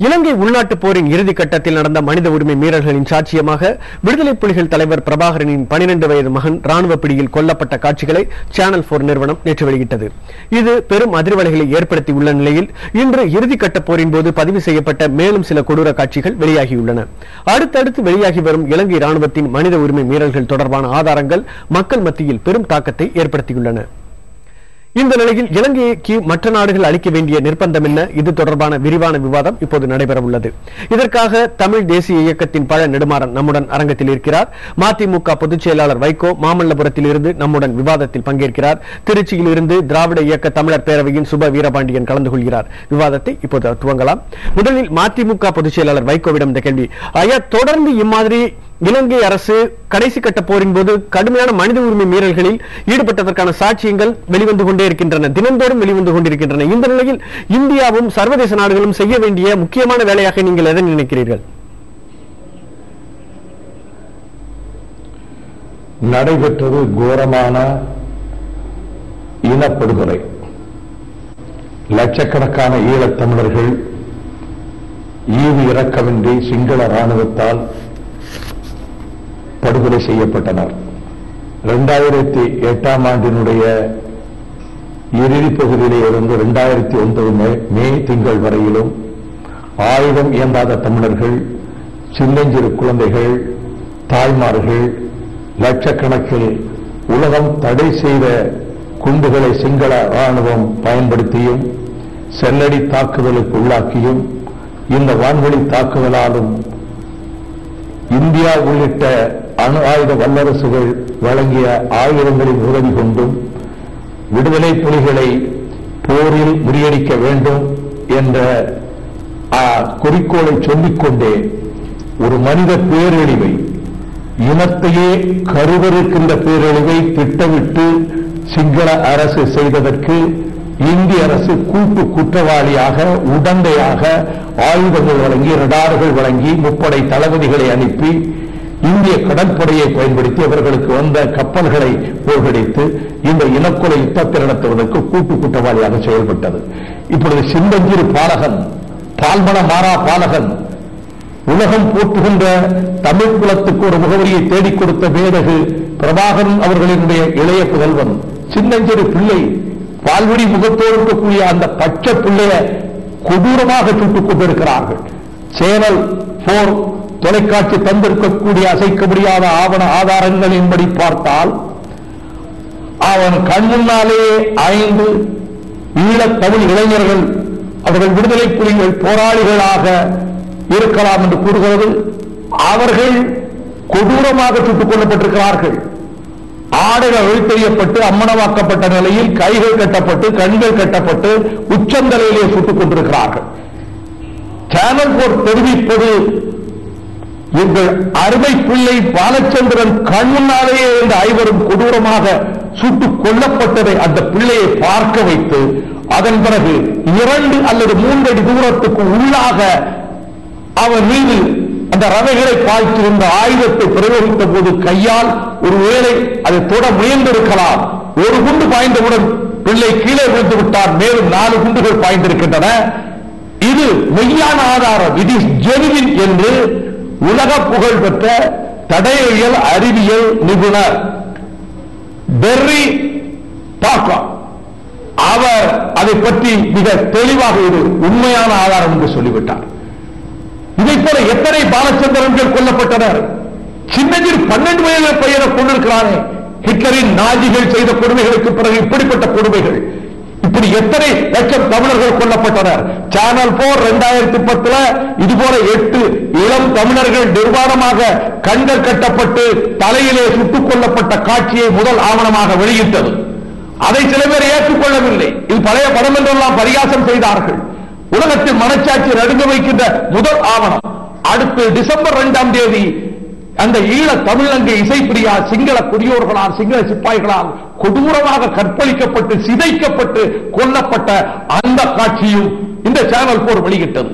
இலங்கை உள்நாட்டு போரின் இறுதி கட்டத்தில் நடந்த மனித உரிமை மீறல்களின் சாட்சியமாக விடுதலை புலிகள் தலைவர் பிரபாகரனின் 12 வயது மகன் ராணுவ பிடியில் கொல்லப்பட்ட காட்சிகளை சேனல் 4 நிறுவனம் நேற்று வெளியிட்டது. இது பெரும் அதிர்வலைகளை ஏற்படுத்தியுள்ள நிலையில் இன்று இறுதிக்கட்ட போரின் போது பதிவு செய்யப்பட்ட மேலும் சில கொடூர காட்சிகள் வெளியாகியுள்ளன. அடுத்தடுத்து வெளியாகி வரும் இலங்கை ராணுவத்தின் மனித உரிமை மீறல்கள் தொடர்பான ஆதாரங்கள் மக்கள் மத்தியில் பெரும் தாக்கத்தை ஏற்படுத்தியுள்ளன. இந்த நிலையில் இலங்கைக்கு மற்ற நாடுகள் அளிக்க வேண்டிய நிர்பந்தம் என்ன? இது தொடர்பான விரிவான விவாதம் இப்போது நடைபெற உள்ளது. இதற்காக தமிழ் தேசிய இயக்கத்தின் பழ நெடுமாறன் நம்முடன் அரங்கத்தில் இருக்கிறார். மதிமுக பொதுச் செயலாளர் வைகோ மாமல்லபுரத்தில் இருந்து நம்முடன் விவாதத்தில் பங்கேற்கிறார். திருச்சியில் இருந்து திராவிட இயக்க தமிழர் பேரவையின் சுப வீரபாண்டியன் கலந்து கொள்கிறார். விவாதத்தை இப்போது துவங்கலாம். முதலில் மதிமுக பொதுச் செயலாளர் வைகோவிடம் இந்த கேள்வி. ஐயா, தொடர்ந்து இம்மாதிரி இலங்கை அரசு கடைசி கட்ட போரின் போது கடுமையான மனித உரிமை மீறல்களில் ஈடுபட்டதற்கான சாட்சியங்கள் வெளிவந்து கொண்டே இருக்கின்றன, தினந்தோறும் வெளிவந்து கொண்டிருக்கின்றன. இந்த நிலையில் இந்தியாவும் சர்வதேச நாடுகளும் செய்ய வேண்டிய முக்கியமான வேலையாக நீங்கள் எதை நினைக்கிறீர்கள்? நடைபெற்றது கோரமான இனப்படுகொலை. லட்சக்கணக்கான ஈழத்தமிழர்கள் ஈவு இரக்கமின்றி சிங்கள ராணுவத்தால் படுகொலை செய்யப்பட்டனர். 2008ஆம் ஆண்டினுடைய இறுதி பகுதியிலே இருந்து 2009 மே திங்கள் வரையிலும் ஆயுதம் ஏந்தாத தமிழர்கள், சின்னஞ்சிறு குழந்தைகள், தாய்மார்கள் லட்சக்கணக்கில் உலகம் தடை செய்த குண்டுகளை சிங்கள ராணுவம் பயன்படுத்தியும் செல்லடி தாக்குதலுக்கு உள்ளாக்கியும் இந்த வான்வழி தாக்குதலாலும் இந்தியா உள்ளிட்ட அணு ஆயுத வல்லரசுகள் வழங்கிய ஆயுதங்களின் உதவி கொண்டும் விடுதலை புலிகளை போரில் முறியடிக்க வேண்டும் என்ற குறிக்கோளை சொல்லிக்கொண்டே ஒரு மனித பேரழிவை, இனத்தையே கருவறுக்கின்ற பேரழிவை திட்டமிட்டு சிங்கள அரசு செய்ததற்கு இந்திய அரசு கூட்டு குற்றவாளியாக, உடந்தையாக ஆயுதங்கள் வழங்கி, ரடார்கள் வழங்கி, முப்படை தளபதிகளை அனுப்பி இந்திய கடற்படையை பயன்படுத்தி அவர்களுக்கு வந்த கப்பல்களை மூழ்கடித்து இந்த இனக்கொலை யுத்தத்தை நடத்துவதற்கு கூட்டு குற்றவாளியாக செயல்பட்டது. இப்பொழுது சின்னஞ்சிறு பாலகன், பால்மண மாறா பாலகன், உலகம் போற்றுகின்ற தமிழ் குலத்துக்கு ஒரு முகவரியை தேடிக் கொடுத்த மேதகு பிரபாகரன் அவர்களினுடைய இளைய புதல்வன், சின்னஞ்சிறு பிள்ளை, பால்வடி முகத்தோடு இருக்கக்கூடிய அந்த பச்சை பிள்ளைய கொடூரமாக சுட்டுக் கொண்டிருக்கிறார்கள். சேனல் 4 தொலைக்காட்சி தந்திருக்கக்கூடிய அசைக்க முடியாத ஆவண ஆதாரங்களின்படி பார்த்தால் அவன் கண்முன்னாலே 5 ஈழத்தமிழ் இளைஞர்கள் அவர்கள் விடுதலை புலிகள் போராளிகளாக இருக்கலாம் என்று கூறுகிறது. அவர்கள் கொடூரமாக சுட்டுக் கொல்லப்பட்டிருக்கிறார்கள். ஆடைகள் அழித்தெறியப்பட்டு அம்மனமாக்கப்பட்ட நிலையில் கைகள் கட்டப்பட்டு கண்கள் கட்டப்பட்டு உச்சந்தலையிலே சுட்டுக் கொண்டிருக்கிறார்கள். சேனல் 4 தெரிவிப்பது எங்கள் அருமை பிள்ளை பாலச்சந்திரன் கண்முன்னாலேயே இந்த 5 கொடூரமாக சுட்டுக் கொல்லப்பட்டதை அந்த பிள்ளையை பார்க்க வைத்து அதன் பிறகு 2 அல்லது 3 அடி தூரத்துக்கு உள்ளாக அவன் மீது அந்த ரவைகளை பாய்ச்சிருந்த ஆயுதத்தை பிரயோகித்த போது கையால் ஒருவேளை அதை தொட முயன்றிருக்கலாம். ஒரு குண்டு பாய்ந்தவுடன் பிள்ளை கீழே விழுந்து விட்டார். மேலும் 4 குண்டுகள் பாய்ந்திருக்கின்றன. இது மெய்யான ஆதாரம், இது ஜெனுவின் என்று உலக புகழ் பெற்ற தடயவியல் அறிவியல் நிபுணர் பெர்ரி டாக்கா அவர் அதை பற்றி மிக தெளிவாக இது உண்மையான ஆதாரம் என்று சொல்லிவிட்டார். இதை போல எத்தனை பாலச்சந்திரன்கள் கொல்லப்பட்டனர்? சின்னஞ்சிறு 12 வயது பையனை கொண்டிருக்கிறானே, ஹிட்லரின் நாஜிகள் செய்த கொடுமைகளுக்கு பிறகு இப்படிப்பட்ட கொடுமைகள், இப்படி எத்தனை லட்சம் தமிழர்கள் கொல்லப்பட்டனர்? சேனல் 4 2010 இதுபோல 8 இளம் தமிழர்கள் நிர்வாணமாக கண்கள் கட்டப்பட்டு தலையிலே சுட்டுக் கொல்லப்பட்ட காட்சியை முதல் ஆவணமாக வெளியிட்டது. அதை சில பேர் ஏற்றுக்கொள்ளவில்லை. இது பழைய படம் என்றெல்லாம் பரிகாசம் செய்தார்கள். உலகத்தில் மனச்சாட்சி நடுங்க வைக்கின்ற முதல் ஆவணம். அடுத்து டிசம்பர் 2ஆம் தேதி அந்த ஈழ தமிழங்க இசைப்பிரியா சிங்கள குடியோர்களால், சிங்கள சிப்பாய்களால் கொடூரமாக கற்பழிக்கப்பட்டு சிதைக்கப்பட்டு கொல்லப்பட்ட அந்த காட்சியும் இந்த சேனல் 4 வெளியிட்டது.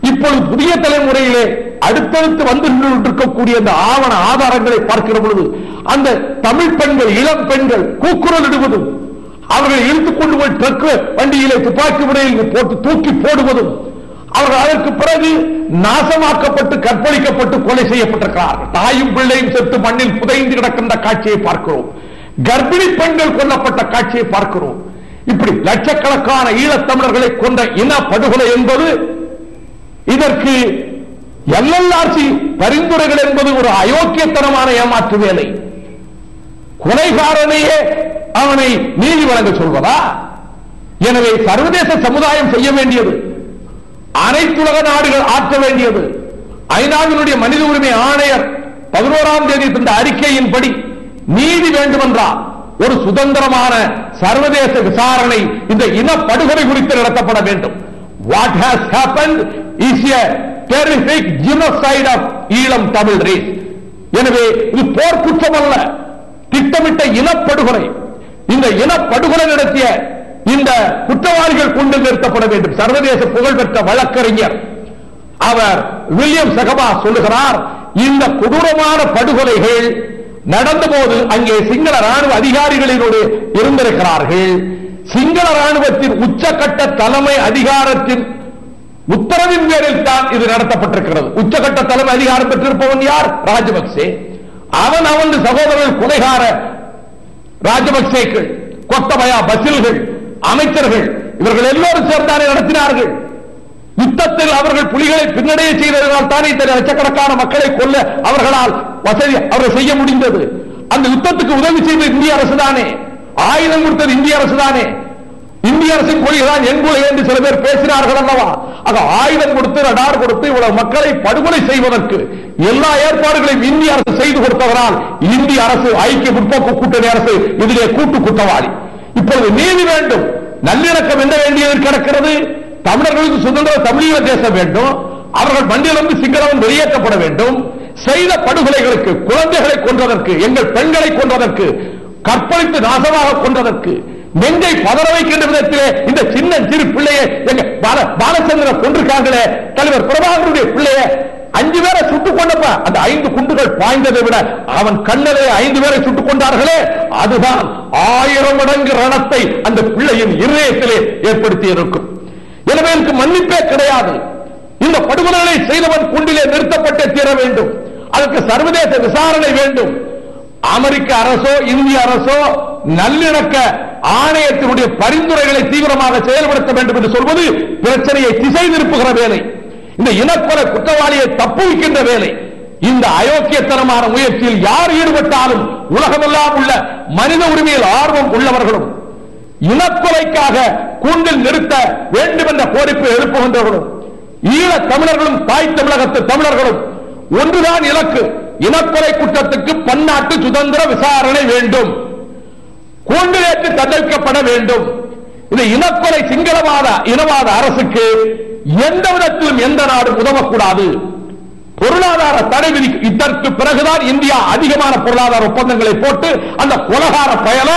இப்பொழுது புதிய தலைமுறையிலே அடுத்தடுத்து வந்து இருக்கக்கூடிய அந்த ஆவண ஆதாரங்களை பார்க்கிற பொழுது அந்த தமிழ் பெண்கள், இளம் பெண்கள் கூக்குரல் இடுவதும், அவர்களை இழுத்துக் கொண்டு போய் ட்ரக் வண்டியிலே துப்பாக்கி முறையில் போட்டு தூக்கி போடுவதும், அவர்கள் அதற்கு பிறகு நாசமாக்கப்பட்டு கற்பழிக்கப்பட்டு கொலை செய்யப்பட்டிருக்கிறார்கள். தாயும் பிள்ளையும் செத்து மண்ணில் புதைந்து கிடக்கின்ற காட்சியை பார்க்கிறோம். கர்ப்பிணி பெண்கள் கொல்லப்பட்ட காட்சியை பார்க்கிறோம். இப்படி லட்சக்கணக்கான ஈழத்தமிழர்களை கொண்ட இன படுகொலை என்பது, இதற்கு எல்எல்ஆர்சி பரிந்துரைகள் என்பது ஒரு அயோக்கியத்தனமான ஏமாற்று வேலை. கொலைகாரனையே அவனை நீதி வழங்க சொல்வதா? எனவே சர்வதேச சமுதாயம் செய்ய வேண்டியது, அனைத்துலக நாடுகள் ஆற்ற வேண்டியது, ஐநாவினுடைய மனித உரிமை ஆணையர் 11ஆம் தேதி தந்த அறிக்கையின்படி நீதி வேண்டுமென்றால் ஒரு சுதந்திரமான சர்வதேச விசாரணை இந்த இனப்படுகொலை குறித்து நடத்தப்பட வேண்டும். What has happened is a terrific genocide of Eelam Tamil race. எனவே இது போர் குற்றம் அல்ல, திட்டமிட்ட இனப்படுகொலை. இந்த இனப்படுகொலை நடத்திய இந்த குற்றவாளிகள் கொண்டு நிறுத்தப்பட வேண்டும். சர்வதேச புகழ்பெற்ற வழக்கறிஞர் அவர் வில்லியம் சகபா சொல்லுகிறார், இந்த கொடூரமான படுகொலைகள் நடந்தபோது அங்கே சிங்கள ராணுவ அதிகாரிகளோடு இருந்திருக்கிறார்கள். சிங்கள ராணுவத்தின் உச்சகட்ட தலைமை அதிகாரத்தின் உத்தரவின் பேரில் தான் இது நடத்தப்பட்டிருக்கிறது. உச்சகட்ட தலைமை அதிகாரம் பெற்றிருப்பவன் யார்? ராஜபக்சே. அவன் சகோதரர்கள் கொலைகார ராஜபக்சேக்கள், கொத்தபயா பசில்கள், அமைச்சர்கள், இவர்கள் எல்லோரும் சேர்ந்தானே நடத்தினார்கள். யுத்தத்தில் அவர்கள் புலிகளை பின்னடைய செய்ததால் தானே லட்சக்கணக்கான மக்களை கொல்ல அவர்களால் வசதி அவர்கள் செய்ய முடிந்தது. அந்த யுத்தத்துக்கு உதவி செய்தது இந்திய அரசு தானே, ஆயுதம் கொடுத்தது இந்திய அரசு தானே. இந்திய அரசின் கொள்கைதான் என் கொள்கை என்று சில பேர் பேசினார்கள் அல்லவா? ஆக ஆயுதம் கொடுத்து ரடார் கொடுத்து இவ்வளவு மக்களை படுகொலை செய்வதற்கு எல்லா ஏற்பாடுகளையும் இந்திய அரசு செய்து கொடுத்தவரால் இந்திய அரசு, ஐக்கிய முற்போக்கு கூட்டணி அரசு இதிலே கூட்டு குற்றவாளி. இப்பொழுது நீதி வேண்டும், நல்லிணக்கம் என்ன வேண்டியது கிடக்கிறது. தமிழர்களுக்கு சுதந்திர தமிழீழ தேசம் வேண்டும், அவர்கள் மண்ணிலிருந்து சிங்களவன் வெளியேற்றப்பட வேண்டும். செய்த படுகொலைகளுக்கு, குழந்தைகளை கொன்றதற்கு, எங்கள் பெண்களை கொன்றதற்கு, கற்பழித்து நாசமாக கொன்றதற்கு, நெஞ்சை பதற வைக்கின்ற விதத்திலே இந்த சின்ன சிறு பிள்ளையை பாலச்சந்திரன் கொண்டிருக்காங்களே, தலைவர் பிரபாகருடைய பிள்ளையை 5 பேரை சுட்டுக் கொண்டப்ப அந்த 5 குண்டுகள் பாய்ந்ததை விட அவன் கண்ணலே 5 பேரை சுட்டுக் கொண்டார்களே, அதுதான் 1000 மடங்கு ரணத்தை அந்த பிள்ளையின் இதயத்திலே ஏற்படுத்தி இருக்கும். எனவே மன்னிப்பே கிடையாது. இந்த படுகொலைகளை செய்தவன் குண்டிலே நிறுத்தப்பட்டே தீர வேண்டும். அதற்கு சர்வதேச விசாரணை வேண்டும். அமெரிக்க அரசோ இந்திய அரசோ நல்லிணக்க ஆணையத்தினுடைய பரிந்துரைகளை தீவிரமாக செயல்படுத்த வேண்டும் என்று சொல்வது பிரச்சனையை திசை திருப்புகிற வேலை, இந்த இனக்கொலை குற்றவாளியை தப்புவிக்கின்ற வேலை. இந்த அயோக்கியத்தனமான முயற்சியில் யார் ஈடுபட்டாலும் உலகமெல்லாம் உள்ள மனித உரிமையில் ஆர்வம் உள்ளவர்களும் இனக்கொலைக்காக கூண்டில் நிறுத்த வேண்டும் என்ற கோரிக்கை எழுப்புகின்றவர்களும் ஈழ தமிழர்களும் தாய் தமிழகத்து தமிழர்களும் ஒன்றுதான் இலக்கு. இனக்கொலை குற்றத்துக்கு பன்னாட்டு சுதந்திர விசாரணை வேண்டும், கூண்டிலேற்று தண்டிக்கப்பட வேண்டும். இந்த இனக்கொலை சிங்களவாத இனவாத அரசுக்கு எந்த விதத்திலும் எந்த நாடும் உதவக்கூடாது. பொருளாதார தடை விதிக்கும். இதற்கு பிறகுதான் இந்தியா அதிகமான பொருளாதார ஒப்பந்தங்களை போட்டு அந்த கொலகார பயல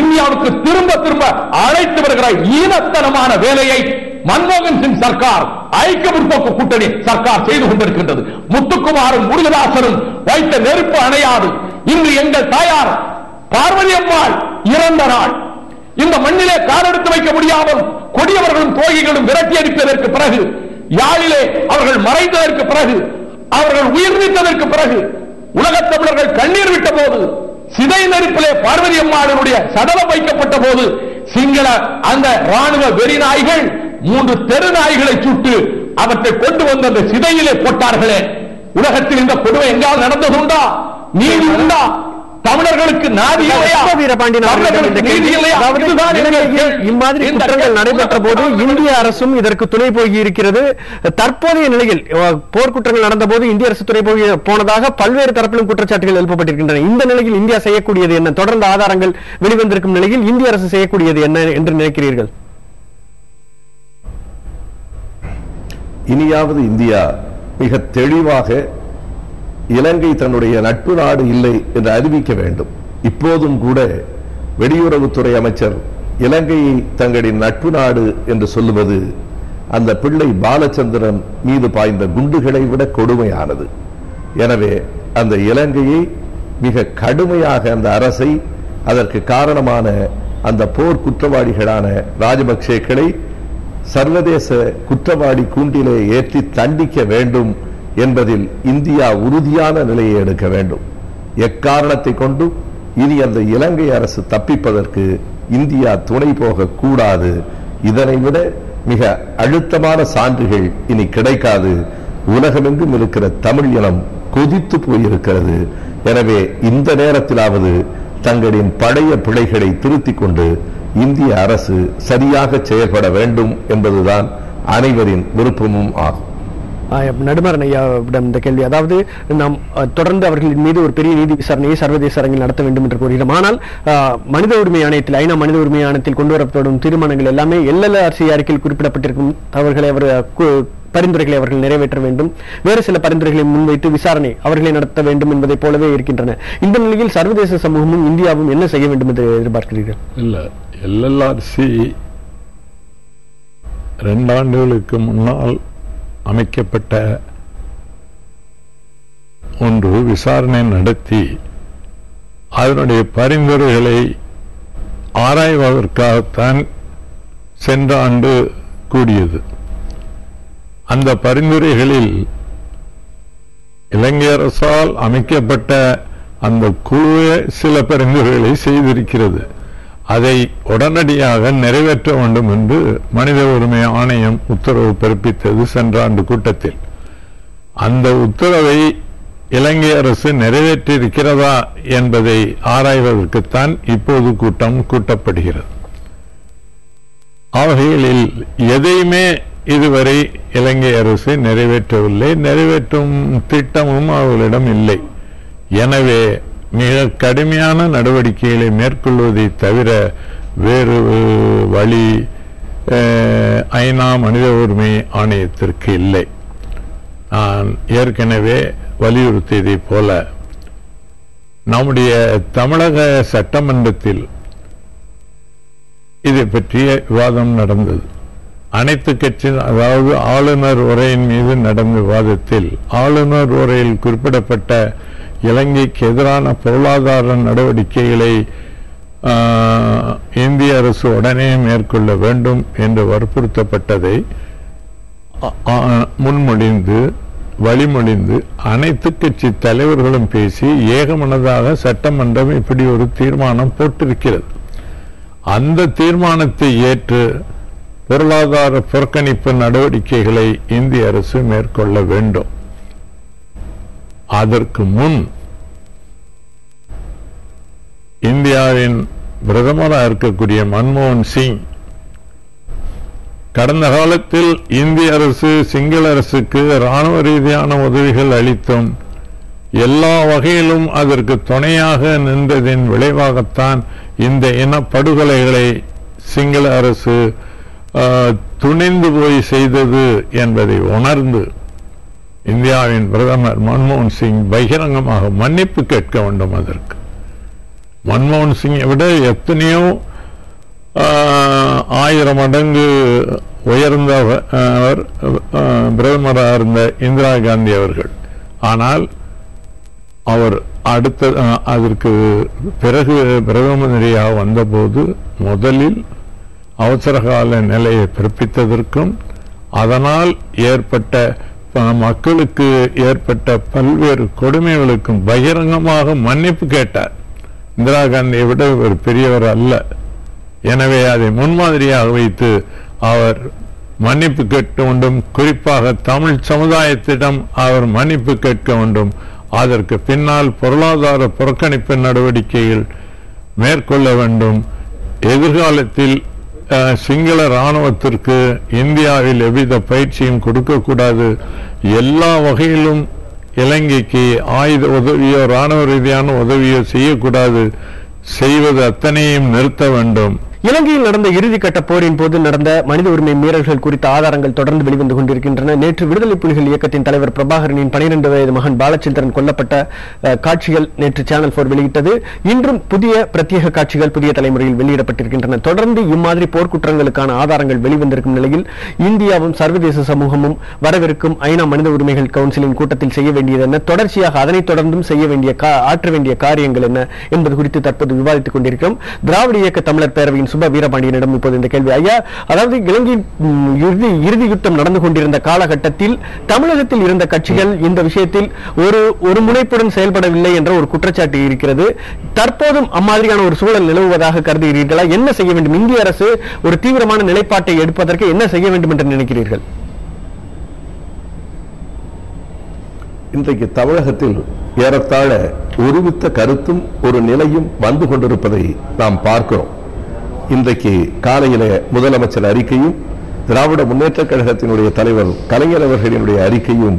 இந்தியாவுக்கு திரும்ப திரும்ப அழைத்து வருகிற ஈனத்தனமான வேலையை மன்மோகன் சிங் சர்க்கார், ஐக்கிய முற்போக்கு கூட்டணி சர்க்கார் செய்து கொண்டிருக்கின்றது. முத்துக்குமாரும் முருகதாசனும் வைத்த நெருப்பு அணையாது. இன்று எங்கள் தாயார் பார்வதி அம்மாள் இறந்த நாள். இந்த மண்ணிலே காலெடுத்து வைக்க முடியாமல் கொடியவர்களும் துரோகிகளும் விரட்டி அடிப்பதற்கு பிறகு, யாழிலே அவர்கள் மறைந்ததற்கு பிறகு, அவர்கள் உயிர் நீத்ததற்கு பிறகு, உலகத் தமிழர்கள் கண்ணீர் விட்ட போது, சிதை நெருப்பிலே பார்வதி அம்மாளுடைய சடலம் வைக்கப்பட்ட போது, சிங்கள அந்த ராணுவ வெறி நாய்கள் 3 தெரு நாய்களை சுட்டு அவற்றை கொண்டு வந்து அந்த சிதையிலே போட்டார்களே. உலகத்தில் இந்த கொடுமை எங்காவது நடந்ததுண்டா? நீதி உண்டா? தமிழர்களுக்கு நாதி இல்லையா? இம்மாதிரி குற்றங்கள் நடைபெற்ற போது இந்திய அரசும் இதற்கு துணை போகி இருக்கிறது. தற்போதைய நிலையில் போர்க்குற்றங்கள் நடந்த போது இந்திய அரசு துணை போனதாக பல்வேறு தரப்பிலும் குற்றச்சாட்டுகள் எழுப்பப்பட்டிருக்கின்றன. இந்த நிலையில் இந்தியா செய்யக்கூடியது என்ன? தொடர்ந்து ஆதாரங்கள் வெளிவந்திருக்கும் நிலையில் இந்திய அரசு செய்யக்கூடியது என்ன என்று நினைக்கிறீர்கள்? இனியாவது இந்தியா மிக தெளிவாக இலங்கை தன்னுடைய நட்பு நாடு இல்லை என்று அறிவிக்க வேண்டும். இப்போதும் கூட வெளியுறவுத்துறை அமைச்சர் இலங்கையை தங்களின் நட்பு நாடு என்று சொல்லுவது அந்த பிள்ளை பாலச்சந்திரன் மீது பாய்ந்த குண்டுகளை விட கொடுமையானது. எனவே அந்த இலங்கையை மிக கடுமையாக அந்த அரசை, அதற்கு காரணமான அந்த போர் குற்றவாளிகளான ராஜபக்சேக்களை சர்வதேச குற்றவாளி கூண்டிலே ஏற்றி தண்டிக்க வேண்டும் என்பதில் இந்தியா உறுதியான நிலையை எடுக்க வேண்டும். எக்காரணத்தை கொண்டு இனி அந்த இலங்கை அரசு தப்பிப்பதற்கு இந்தியா துணை போக கூடாது. இதனை விட மிக அழுத்தமான சான்றுகள் இனி கிடைக்காது. உலகமெங்கும் இருக்கிற தமிழ் இனம் கொதித்து போயிருக்கிறது. எனவே இந்த நேரத்திலாவது தங்களின் பழைய பிழைகளை திருத்திக் கொண்டு இந்திய அரசு சரியாக செயல்பட வேண்டும் என்பதுதான் அனைவரின் விருப்பமும் ஆகும். நடுமரன் ஐயாவிடம் இந்த கேள்வி, அதாவது நாம் தொடர்ந்து அவர்களின் மீது ஒரு பெரிய நீதி விசாரணையை சர்வதேச அரங்கில் நடத்த வேண்டும் என்று கூறுகிறோம். ஆனால் மனித உரிமை ஆணையத்தில், ஐநா மனித உரிமை ஆணையத்தில் கொண்டு வரப்படும் தீர்மானங்கள் எல்லாமே LLRC அறிக்கையில் குறிப்பிடப்பட்டிருக்கும் பரிந்துரைகளை அவர்கள் நிறைவேற்ற வேண்டும், வேறு சில பரிந்துரைகளை முன்வைத்து விசாரணை அவர்களை நடத்த வேண்டும் என்பதை போலவே இருக்கின்றன. இந்த நிலையில் சர்வதேச சமூகமும் இந்தியாவும் என்ன செய்ய வேண்டும் என்று எதிர்பார்க்கிறீர்கள்? இல்ல, LLRC 2 ஆண்டுகளுக்கு முன்னால் அமைக்கப்பட்ட ஒன்று விசாரணை நடத்தி அதனுடைய பரிந்துரைகளை ஆராய்வதற்காகத்தான் சென்ற ஆண்டு கூடியது. அந்த பரிந்துரைகளில் இலங்கை அரசால் அமைக்கப்பட்ட அந்த குழுவே சில பரிந்துரைகளை செய்திருக்கிறது. அதை உடனடியாக நிறைவேற்ற வேண்டும் என்று மனித உரிமை ஆணையம் உத்தரவு பிறப்பித்தது சென்ற ஆண்டு கூட்டத்தில். அந்த உத்தரவை இலங்கை அரசு நிறைவேற்றியிருக்கிறதா என்பதை ஆராய்வதற்குத்தான் இப்போது கூட்டம் கூட்டப்படுகிறது. அவைகளில் எதையுமே இதுவரை இலங்கை அரசு நிறைவேற்றவில்லை, நிறைவேற்றும் திட்டமும் அவர்களிடம் இல்லை. எனவே மிக கடுமையான நடவடிக்கைகளை மேற்கொள்வதை தவிர வேறு வழி ஐநா மனித உரிமை ஆணையத்திற்கு இல்லை. நான் ஏற்கனவே வலியுறுத்தியதை போல நம்முடைய தமிழக சட்டமன்றத்தில் இதை பற்றிய விவாதம் நடந்தது. அனைத்து கட்சி, அதாவது ஆளுநர் உரையின் மீது நடந்த விவாதத்தில் ஆளுநர் உரையில் குறிப்பிடப்பட்ட இலங்கைக்கு எதிரான பொருளாதார நடவடிக்கைகளை இந்திய அரசு உடனே மேற்கொள்ள வேண்டும் என்று வற்புறுத்தப்பட்டதை வழிமொழிந்து அனைத்து கட்சி தலைவர்களும் பேசி ஏகமனதாக சட்டமன்றம் இப்படி ஒரு தீர்மானம் போட்டிருக்கிறது. அந்த தீர்மானத்தை ஏற்று பொருளாதார புறக்கணிப்பு நடவடிக்கைகளை இந்திய அரசு மேற்கொள்ள வேண்டும். அதற்கு முன் இந்தியாவின் பிரதமராக இருக்கக்கூடிய மன்மோகன் சிங் கடந்த காலத்தில் இந்திய அரசு சிங்கள அரசுக்கு இராணுவ ரீதியான உதவிகள் அளித்தும் எல்லா வகையிலும் அதற்கு துணையாக நின்றதின் விளைவாகத்தான் இந்த இனப்படுகொலைகளை சிங்கள அரசு துணிந்து போய் செய்தது என்பதை உணர்ந்து இந்தியாவின் பிரதமர் மன்மோகன் சிங் பகிரங்கமாக மன்னிப்பு கேட்க வேண்டும். அதற்கு மன்மோகன் சிங்கை விட எத்தனையோ 1000 மடங்கு உயர்ந்தவர் பிரதமராக இருந்த இந்திரா காந்தி அவர்கள். ஆனால் அவர் அதற்கு பிறகு பிரதம மந்திரியாக வந்தபோது முதலில் அவசரகால நிலையை பிறப்பித்ததற்கும் அதனால் ஏற்பட்ட மக்களுக்கு ஏற்பட்ட பல்வேறு கொடுமைகளுக்கும் பகிரங்கமாக மன்னிப்பு கேட்டார். இந்திரா காந்தியை விட ஒரு பெரியவர் அல்ல. எனவே அதை முன்மாதிரியாக வைத்து அவர் மன்னிப்பு கேட்க வேண்டும். குறிப்பாக தமிழ் சமுதாயத்திடம் அவர் மன்னிப்பு கேட்க வேண்டும். அதற்கு பின்னால் பொருளாதார புறக்கணிப்பு நடவடிக்கைகள் மேற்கொள்ள வேண்டும். எதிர்காலத்தில் சிங்கள இராணுவத்திற்கு இந்தியாவில் எவ்வித பயிற்சியும் கொடுக்கக்கூடாது. எல்லா வகையிலும் இலங்கைக்கு ஆயுத உதவியோ இராணுவ ரீதியான உதவியோ செய்யக்கூடாது. செய்வது அத்தனையும் நிறுத்த வேண்டும். இலங்கையில் நடந்த இறுதிக்கட்ட போரின் போது நடந்த மனித உரிமை மீறல்கள் குறித்த ஆதாரங்கள் தொடர்ந்து வெளிவந்து கொண்டிருக்கின்றன. நேற்று விடுதலை புலிகள் இயக்கத்தின் தலைவர் பிரபாகரனின் 12 வயது மகன் பாலச்சந்திரன் கொல்லப்பட்ட காட்சிகள் நேற்று சேனல் 4 வெளியிட்டது. இன்றும் புதிய பிரத்யேக காட்சிகள் புதிய தலைமுறையில் வெளியிடப்பட்டிருக்கின்றன. தொடர்ந்து இம்மாதிரி போர்க்குற்றங்களுக்கான ஆதாரங்கள் வெளிவந்திருக்கும் நிலையில் இந்தியாவும் சர்வதேச சமூகமும் வரவிருக்கும் ஐநா மனித உரிமைகள் கவுன்சிலின் கூட்டத்தில் செய்ய வேண்டியது என்ன, தொடர்ச்சியாக அதனைத் தொடர்ந்தும் செய்ய வேண்டிய ஆற்ற வேண்டிய காரியங்கள் என்ன என்பது குறித்து தற்போது விவாதித்துக் கொண்டிருக்கிறோம். திராவிட இயக்க தமிழர் பேரவையின் சுப வீரபாண்டியனிடம் இப்போது இந்த கேள்வி. ஐயா, அதாவது இலங்கையின் இறுதி யுத்தம் நடந்து கொண்டிருந்த காலகட்டத்தில் தமிழகத்தில் இருந்த கட்சிகள் இந்த விஷயத்தில் ஒரு முனைப்புடன் செயல்படவில்லை என்ற ஒரு குற்றச்சாட்டு இருக்கிறது. தற்போதும் அம்மாதிரியான ஒரு சூழல் நிலவுவதாக கருதுகிறீர்களா? என்ன செய்ய வேண்டும்? இந்திய அரசு ஒரு தீவிரமான நிலைப்பாட்டை எடுப்பதற்கு என்ன செய்ய வேண்டும் என்று நினைக்கிறீர்கள்? இன்றைக்கு தமிழகத்தில் ஏறத்தாழ ஒருமித்த கருத்தும் ஒரு நிலையும் வந்து கொண்டிருப்பதை நாம் பார்க்கிறோம். இன்றைக்கு காலையில முதலமைச்சர் அறிக்கையும் திராவிட முன்னேற்ற கழகத்தினுடைய தலைவர் கலைஞர் அவர்களினுடைய அறிக்கையும்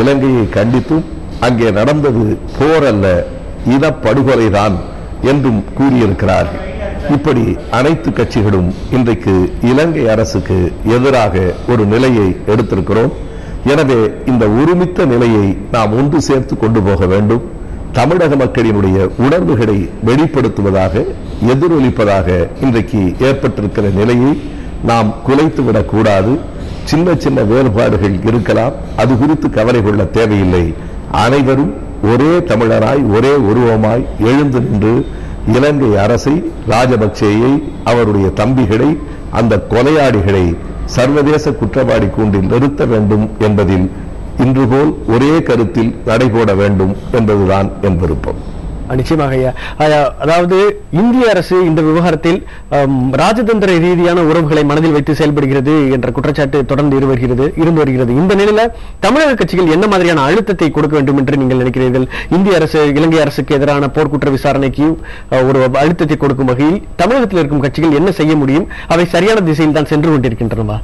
இலங்கையை கண்டித்தும் அங்கே நடந்தது போர் அல்ல, இனப்படுகொலைதான் என்றும் கூறியிருக்கிறார்கள். இப்படி அனைத்து கட்சிகளும் இன்றைக்கு இலங்கை அரசுக்கு எதிராக ஒரு நிலையை எடுத்திருக்கிறோம். எனவே இந்த ஒருமித்த நிலையை நாம் ஒன்று சேர்த்து கொண்டு போக வேண்டும். தமிழக மக்களினுடைய உணர்வுகளை வெளிப்படுத்துவதாக, எதிரொலிப்பதாக இன்றைக்கு ஏற்பட்டிருக்கிற நிலையை நாம் குலைத்துவிடக் கூடாது. சின்ன சின்ன வேறுபாடுகள் இருக்கலாம், அது குறித்து கவலை கொள்ள தேவையில்லை. அனைவரும் ஒரே தமிழராய் ஒரே உருவமாய் எழுந்து நின்று இலங்கை அரசை, ராஜபக்சேயை, அவருடைய தம்பிகளை, அந்த கொலையாளிகளை சர்வதேச குற்றவாளி கூண்டில் நிறுத்த வேண்டும் என்பதில் இன்று போல் ஒரே கருத்தில் நடைபோட வேண்டும் என்பதுதான் என் விருப்பம். நிச்சயமாக ஐயா. அதாவது இந்திய அரசு இந்த விவகாரத்தில் ராஜதந்திர ரீதியான உறவுகளை மனதில் வைத்து செயல்படுகிறது என்ற குற்றச்சாட்டு தொடர்ந்து இருந்து வருகிறது. இந்த நிலையில தமிழக கட்சிகள் என்ன மாதிரியான அழுத்தத்தை கொடுக்க வேண்டும் என்று நீங்கள் நினைக்கிறீர்கள்? இந்திய அரசு இலங்கை அரசுக்கு எதிரான போர்க்குற்ற விசாரணைக்கு ஒரு அழுத்தத்தை கொடுக்கும் வகையில் தமிழகத்தில் இருக்கும் கட்சிகள் என்ன செய்ய முடியும்? அவை சரியான திசையில் தான் சென்று கொண்டிருக்கின்றனவா?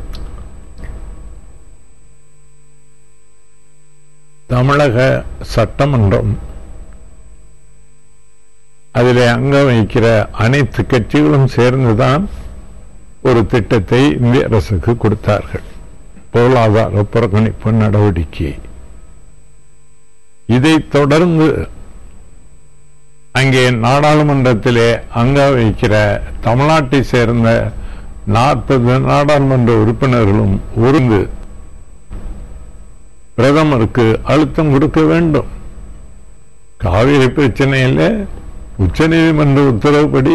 தமிழக சட்டமன்றம் அதிலே அங்கம் வகிக்கிற அனைத்து கட்சிகளும் சேர்ந்துதான் ஒரு திட்டத்தை இந்திய அரசுக்கு கொடுத்தார்கள், பொருளாதார புறக்கணிப்பு நடவடிக்கை. இதைத் தொடர்ந்து அங்கே நாடாளுமன்றத்திலே அங்கம் வகிக்கிற தமிழ்நாட்டை சேர்ந்த 40 நாடாளுமன்ற உறுப்பினர்களும் ஒருங்கு பிரதமருக்கு அழுத்தம் கொடுக்க வேண்டும். காவிரி பிரச்சனையில் உச்சநீதிமன்ற உத்தரவுப்படி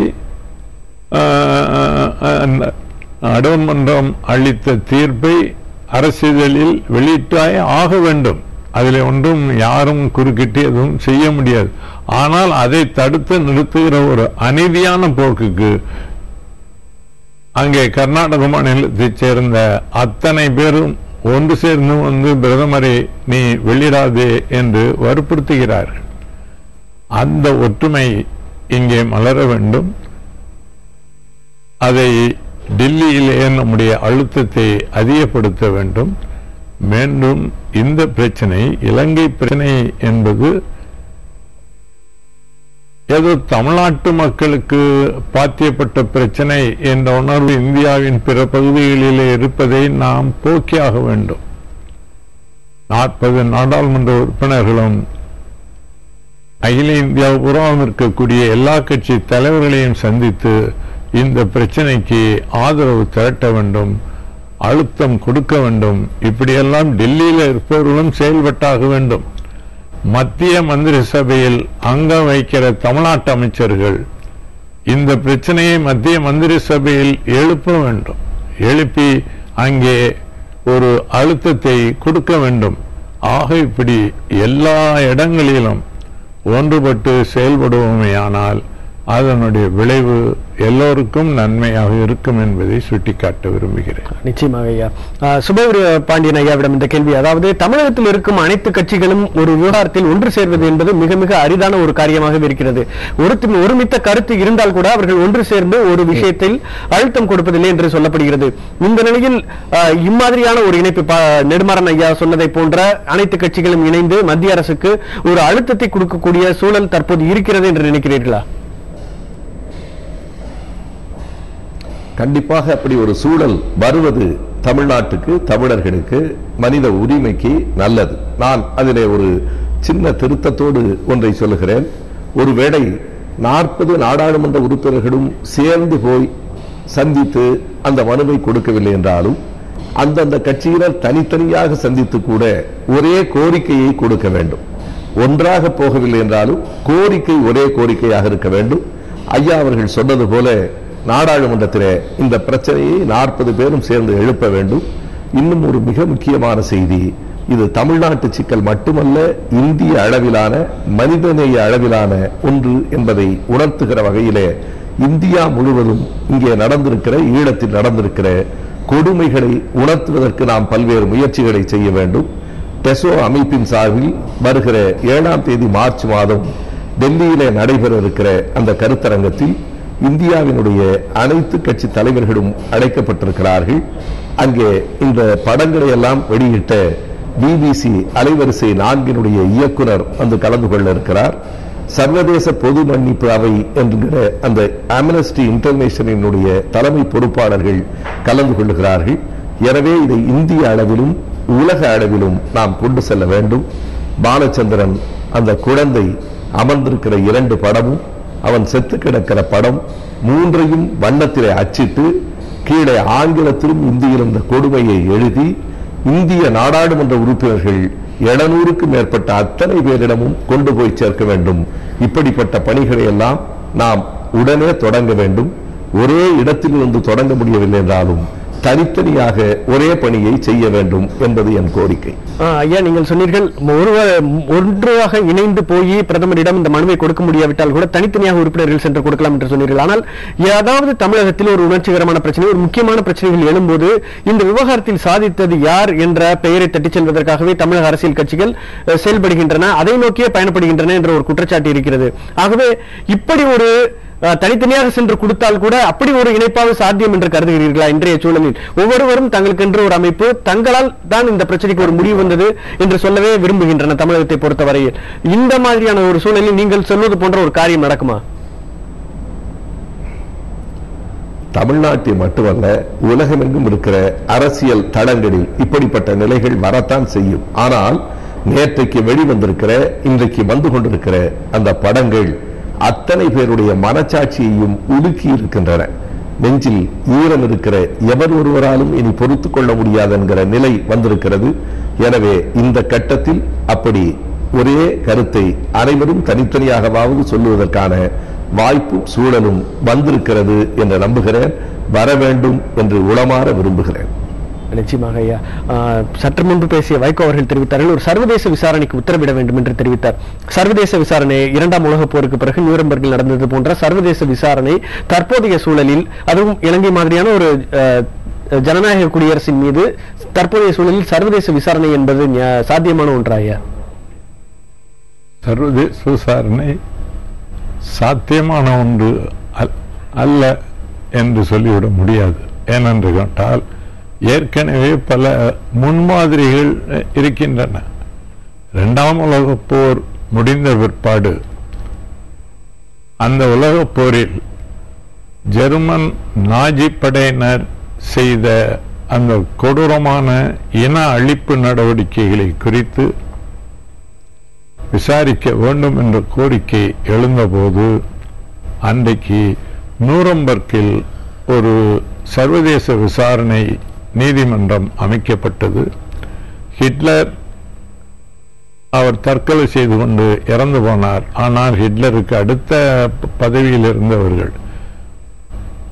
நடுவர்மன்றம் அளித்த தீர்ப்பை அரசியலில் வெளியிட்டாய் ஆக வேண்டும். அதில் ஒன்றும் யாரும் குறுக்கிட்டு எதுவும் செய்ய முடியாது. ஆனால் அதை தடுத்து நிறுத்துகிற ஒரு அநீதியான போக்குக்கு அங்கே கர்நாடக மாநிலத்தைச் சேர்ந்த அத்தனை பேரும் ஒன்று சேர்ந்து வந்து பிரதமரை நீ வெளியிடாதே என்று வற்புறுத்துகிறார்கள். அந்த ஒற்றுமை இங்கே மலர வேண்டும். அதை டெல்லியிலே நம்முடைய அழுத்தத்தை அதிகப்படுத்த வேண்டும். மீண்டும் இந்த பிரச்சனை, இலங்கை பிரச்சனை என்பது ஏதோ தமிழ்நாட்டு மக்களுக்கு பாத்தியப்பட்ட பிரச்சனை என்ற உணர்வு இந்தியாவின் பிற பகுதிகளிலே இருப்பதை நாம் போக்கியாக வேண்டும். 40 நாடாளுமன்ற உறுப்பினர்களும் அகில இந்தியா பூராவும் இருக்கக்கூடிய எல்லா கட்சி தலைவர்களையும் சந்தித்து இந்த பிரச்சனைக்கு ஆதரவு திரட்ட வேண்டும், அழுத்தம் கொடுக்க வேண்டும். இப்படியெல்லாம் டெல்லியில் இருப்பவர்களும் செயல்பட்டாக வேண்டும். மத்திய மந்திரி சபையில் அங்கம் வகிக்கிற தமிழ்நாட்டு அமைச்சர்கள் இந்த பிரச்சனையை மத்திய மந்திரி சபையில் எழுப்ப வேண்டும். எழுப்பி அங்கே ஒரு அழுத்தத்தை கொடுக்க வேண்டும். ஆக இப்படி எல்லா இடங்களிலும் ஒன்றுபட்டு செயல்படுவோமேயானால் அதனுடைய விளைவு எல்லோருக்கும் நன்மையாக இருக்கும் என்பதை சுட்டிக்காட்ட விரும்புகிறேன். நிச்சயமாக ஐயா. சுபவீர பாண்டியன் ஐயாவிடம் இந்த கேள்வி, அதாவது தமிழகத்தில் இருக்கும் அனைத்து கட்சிகளும் ஒரு விவகாரத்தில் ஒன்று சேர்வது என்பது மிக மிக அரிதான ஒரு காரியமாக இருக்கிறது. ஒருமித்த கருத்து இருந்தால் கூட அவர்கள் ஒன்று சேர்ந்து ஒரு விஷயத்தில் அழுத்தம் கொடுப்பதில்லை என்று சொல்லப்படுகிறது. இந்த நிலையில் இம்மாதிரியான ஒரு இணைப்பு நெடுமாறன் ஐயா சொன்னதை போன்ற அனைத்து கட்சிகளும் இணைந்து மத்திய அரசுக்கு ஒரு அழுத்தத்தை கொடுக்கக்கூடிய சூழல் தற்போது இருக்கிறது என்று நினைக்கிறீர்களா? கண்டிப்பாக அப்படி ஒரு சூழல் வருவது தமிழ்நாட்டுக்கு, தமிழர்களுக்கு, மனித உரிமைக்கு நல்லது. நான் அதிலே ஒரு சின்ன திருத்தத்தோடு ஒன்றை சொல்லுகிறேன். ஒருவேளை 40 நாடாளுமன்ற உறுப்பினர்களும் சேர்ந்து போய் சந்தித்து அந்த மனுவை கொடுக்கவில்லை என்றாலும் அந்தந்த கட்சியினர் தனித்தனியாக சந்தித்து கூட ஒரே கோரிக்கையை கொடுக்க வேண்டும். ஒன்றாக போகவில்லை என்றாலும் கோரிக்கை ஒரே கோரிக்கையாக இருக்க வேண்டும். ஐயா அவர்கள் சொன்னது போல நாடாளுமன்றத்திலே இந்த பிரச்சனையை 40 பேரும் சேர்ந்து எழுப்ப வேண்டும். இன்னும் ஒரு மிக முக்கியமான செய்தி, இது தமிழ்நாட்டு சிக்கல் மட்டுமல்ல, இந்திய அளவிலான மனிதநேய அளவிலான ஒன்று என்பதை உணர்த்துகிற வகையிலே இந்தியா முழுவதும் இங்கே நடந்திருக்கிற, ஈழத்தில் நடந்திருக்கிற கொடுமைகளை உணர்த்துவதற்கு நாம் பல்வேறு முயற்சிகளை செய்ய வேண்டும். டெசோ அமைப்பின் சார்பில் வருகிற 7ஆம் தேதி மார்ச் மாதம் டெல்லியிலே நடைபெற இருக்கிற அந்த கருத்தரங்கத்தில் இந்தியாவினுடைய அனைத்து கட்சி தலைவர்களும் அழைக்கப்பட்டிருக்கிறார்கள். அங்கே இந்த படங்களை எல்லாம் வெளியிட்ட பிபிசி அலைவரிசை 4 இயக்குனர் வந்து கலந்து கொள்ள இருக்கிறார். சர்வதேச பொது மன்னிப்பு அவை என்கிற அந்த ஆம்னஸ்டி இன்டர்நேஷனலினுடைய தலைமை பொறுப்பாளர்கள் கலந்து கொள்ளுகிறார்கள். எனவே இதை இந்திய அளவிலும் உலக அளவிலும் நாம் கொண்டு செல்ல வேண்டும். பாலச்சந்திரன் அந்த குழந்தை அமர்ந்திருக்கிற 2 படமும், அவன் செத்து கிடக்கிற படம் 3ஐயும் வண்ணத்திலே அச்சிட்டு கீழே ஆங்கிலத்திலும் இந்தியிலும் இந்த கொடுமையை எழுதி இந்திய நாடாளுமன்ற உறுப்பினர்கள் 700க்கும் மேற்பட்ட அத்தனை பேரிடமும் கொண்டு போய் சேர்க்க வேண்டும். இப்படிப்பட்ட பணிகளை எல்லாம் நாம் உடனே தொடங்க வேண்டும். ஒரே இடத்திலிருந்து தொடங்க முடியவில்லை என்றாலும் தனித்தனியாக ஒரே பணியை செய்ய வேண்டும் என்பது என் கோரிக்கை. ஐயா, நீங்கள் சொன்னீர்கள் ஒன்றாக இணைந்து போய் பிரதமரிடம் இந்த மனுவை கொடுக்க முடியாவிட்டால் கூட தனித்தனியாக உறுப்பினர்கள் சென்று கொடுக்கலாம் என்று சொன்னீர்கள். ஆனால் ஏதாவது தமிழகத்தில் ஒரு உணர்ச்சிகரமான பிரச்சனை, ஒரு முக்கியமான பிரச்சனைகள் எழும்போது இந்த விவகாரத்தில் சாதித்தது யார் என்ற பெயரை தட்டிச் செல்வதற்காகவே தமிழக அரசியல் கட்சிகள் செயல்படுகின்றன, அதை நோக்கியே பயணப்படுகின்றன என்ற ஒரு குற்றச்சாட்டு இருக்கிறது. ஆகவே இப்படி ஒரு தனித்தனியாக சென்று கொடுத்தால் கூட அப்படி ஒரு இணைப்பாக சாத்தியம் என்று கருதுகிறீர்களா? இன்றைய சூழலில் ஒவ்வொருவரும் தங்களுக்கென்று ஒரு அமைப்பு, தங்களால் தான் இந்த பிரச்சனைக்கு ஒரு முடிவு வந்தது என்று சொல்லவே விரும்புகின்றன. தமிழகத்தை பொறுத்தவரையில் இந்த மாதிரியான ஒரு சூழலில் நீங்கள் சொல்வது போன்ற ஒரு காரியம் நடக்குமா? தமிழ்நாட்டில் மட்டுமல்ல, உலகமெங்கும் இருக்கிற அரசியல் தளங்களில் இப்படிப்பட்ட நிலைகள் வரத்தான் செய்யும். ஆனால் நேற்றைக்கு வெளிவந்திருக்கிற, இன்றைக்கு வந்து கொண்டிருக்கிற அந்த படங்கள் அத்தனை பேருடைய மனச்சாட்சியையும் உலுக்கி இருக்கின்றன. நெஞ்சில் ஈரம் இருக்கிற எவர் ஒருவராலும் இனி பொறுத்துக் கொள்ள முடியாது என்கிற நிலை வந்திருக்கிறது. எனவே இந்த கட்டத்தில் அப்படி ஒரே கருத்தை அனைவரும் தனித்தனியாகவாவது சொல்லுவதற்கான வாய்ப்பும் சூழலும் வந்திருக்கிறது என்று நம்புகிறேன். வர வேண்டும் என்று உளமாற விரும்புகிறேன். நிச்சயமாக ஐயா, சற்று முன்பு பேசிய வைகோ அவர்கள் தெரிவித்தார்கள், ஒரு சர்வதேச விசாரணைக்கு உத்தரவிட வேண்டும் என்று தெரிவித்தார். சர்வதேச விசாரணை 2ஆம் உலகப் போருக்கு பிறகு நியூரம்பர்கில் நடந்தது போன்ற சர்வதேச விசாரணை தற்போதைய சூழலில், அதுவும் இலங்கை மாதிரியான ஒரு ஜனநாயக குடியரசின் மீது தற்போதைய சூழலில் சர்வதேச விசாரணை என்பது சாத்தியமான ஒன்றாயா? சர்வதேச விசாரணை சாத்தியமான ஒன்று அல்ல என்று சொல்லிவிட முடியாது. ஏனென்று கேட்டால் ஏற்கனவே பல முன்மாதிரிகள் இருக்கின்றன. 2ஆம் உலகப் போர் முடிந்த பிற்பாடு அந்த உலகப் போரில் ஜெர்மன் நாஜி படையினர் செய்த அந்த கொடூரமான இன அழிப்பு நடவடிக்கைகளை குறித்து விசாரிக்க வேண்டும் என்ற கோரிக்கை எழுந்தபோது அன்றைக்கு நூரம்பர்கில் ஒரு சர்வதேச விசாரணை நீதிமன்றம் அமைக்கப்பட்டது. ஹிட்லர் அவர் தற்கொலை செய்து கொண்டு இறந்து போனார். ஆனால் ஹிட்லருக்கு அடுத்த பதவியில் இருந்தவர்கள்,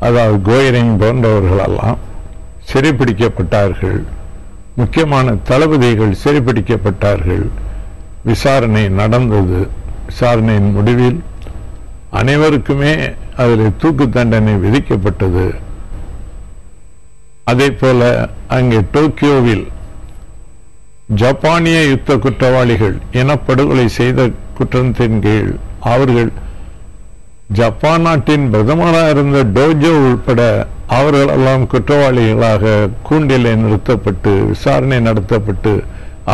அதாவது கோயரிங் போன்றவர்களெல்லாம் சிறைப்பிடிக்கப்பட்டார்கள். முக்கியமான தளபதிகள் சிறைப்பிடிக்கப்பட்டார்கள். விசாரணை நடந்தது. விசாரணையின் முடிவில் அனைவருக்குமே அதில் தூக்கு தண்டனை விதிக்கப்பட்டது. அதே போல அங்கே டோக்கியோவில் ஜப்பானிய யுத்த குற்றவாளிகள் இனப்படுகொலை செய்த குற்றத்தின் கீழ் அவர்கள் ஜப்பான் நாட்டின் பிரதமராக இருந்த டோஜோ உட்பட அவர்களெல்லாம் குற்றவாளிகளாக கூண்டிலே நிறுத்தப்பட்டு விசாரணை நடத்தப்பட்டு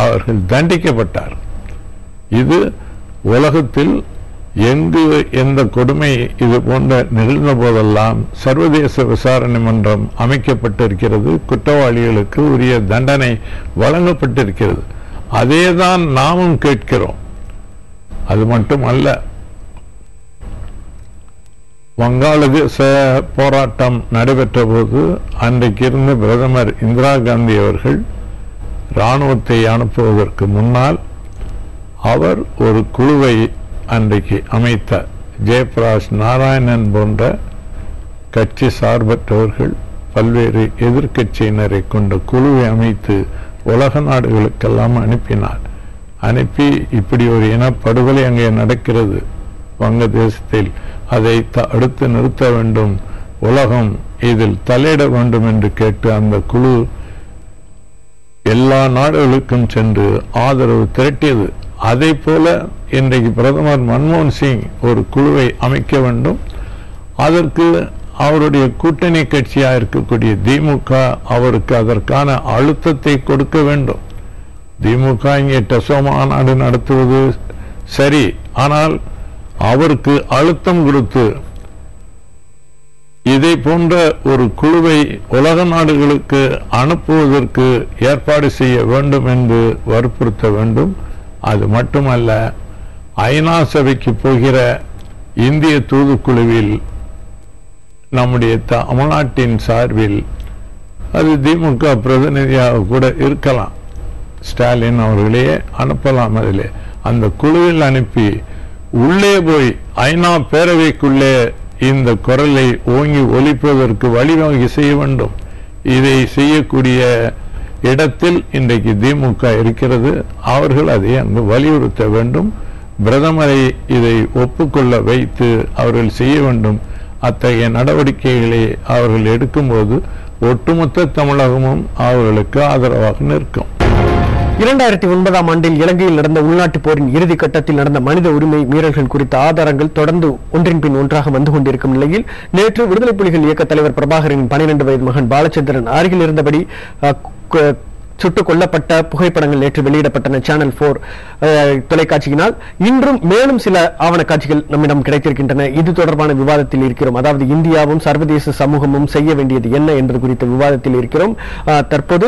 அவர்கள் தண்டிக்கப்பட்டார். இது உலகத்தில் எங்கு எந்த கொடுமை இது போன்ற நிகழ்ந்த போதெல்லாம் சர்வதேச விசாரணை மன்றம் அமைக்கப்பட்டிருக்கிறது. குற்றவாளிகளுக்கு உரிய தண்டனை வழங்கப்பட்டிருக்கிறது. அதேதான் நாமும் கேட்கிறோம். அது மட்டுமல்ல, வங்காளதேச போராட்டம் நடைபெற்ற போது அன்றைக்கு இருந்த பிரதமர் இந்திரா காந்தி அவர்கள் இராணுவத்தை அனுப்புவதற்கு முன்னால் அவர் ஒரு குழுவை அன்றைக்கு அமைத்தார். ஜெயபிரகாஷ் நாராயணன் போன்ற கட்சி சார்பற்றவர்கள் பல்வேறு எதிர்க்கட்சியினரை கொண்ட குழுவை அமைத்து உலக நாடுகளுக்கெல்லாம் அனுப்பினார். அனுப்பி இப்படி ஒரு இனப்படுகொலை அங்கே நடக்கிறது வங்கதேசத்தில், அதை அடுத்து நிறுத்த வேண்டும், உலகம் இதில் தலையிட வேண்டும் என்று கேட்டு அந்த குழு எல்லா நாடுகளுக்கும் சென்று ஆதரவு திரட்டியது. அதே போல இன்றைக்கு பிரதமர் மன்மோகன் சிங் ஒரு குழுவை அமைக்க வேண்டும். அதற்கு அவருடைய கூட்டணி கட்சியாக இருக்கக்கூடிய திமுக அவருக்கு அதற்கான அழுத்தத்தை கொடுக்க வேண்டும். திமுக இங்கே டெசோ மாநாடு நடத்துவது சரி, ஆனால் அவருக்கு அழுத்தம் கொடுத்து இதை போன்ற ஒரு குழுவை உலக நாடுகளுக்கு அனுப்புவதற்கு ஏற்பாடு செய்ய வேண்டும் என்று வற்புறுத்த வேண்டும். அது மட்டுமல்ல, ஐநா சபைக்கு போகிற இந்திய தூதுக்குழுவில் நம்முடைய தமிழ்நாட்டின் சார்பில் அது திமுக பிரதிநிதியாக கூட இருக்கலாம், ஸ்டாலின் அவர்களே அனுப்பலாம். அதில் அந்த குழுவில் அனுப்பி உள்ளே போய் ஐநா பேரவைக்குள்ளே இந்த குரலை ஓங்கி ஒலிப்பதற்கு வழிவகை செய்ய வேண்டும். இதை செய்யக்கூடிய இடத்தில் இன்றைக்கு திமுக இருக்கிறது. அவர்கள் அதை அங்கு வலியுறுத்த வேண்டும். பிரதமரை இதை ஒப்புக்கொள்ள வைத்து அவர்கள் செய்ய வேண்டும். அத்தகைய நடவடிக்கைகளை அவர்கள் எடுக்கும்போது ஒட்டுமொத்த தமிழகமும் அவர்களுக்கு ஆதரவாக நிற்கும். 2009ஆம் ஆண்டில் இலங்கையில் நடந்த உள்நாட்டு போரின் இறுதி கட்டத்தில் நடந்த மனித உரிமை மீறல்கள் குறித்த ஆதாரங்கள் தொடர்ந்து ஒன்றின் பின் ஒன்றாக வந்து கொண்டிருக்கும் நிலையில் நேற்று விடுதலை புலிகள் இயக்க தலைவர் பிரபாகரனின் 12 வயது மகன் பாலச்சந்திரன் அருகில் இருந்தபடி சுட்டுக் கொல்லப்பட்ட புகைப்படங்கள் நேற்று வெளியிடப்பட்டன சேனல் 4 தொலைக்காட்சியினால். இன்றும் மேலும் சில ஆவண காட்சிகள் நம்மிடம் கிடைத்திருக்கின்றன. இது தொடர்பான விவாதத்தில் இருக்கிறோம். அதாவது இந்தியாவும் சர்வதேச சமூகமும் செய்ய வேண்டியது என்ன என்பது குறித்த விவாதத்தில் இருக்கிறோம். தற்போது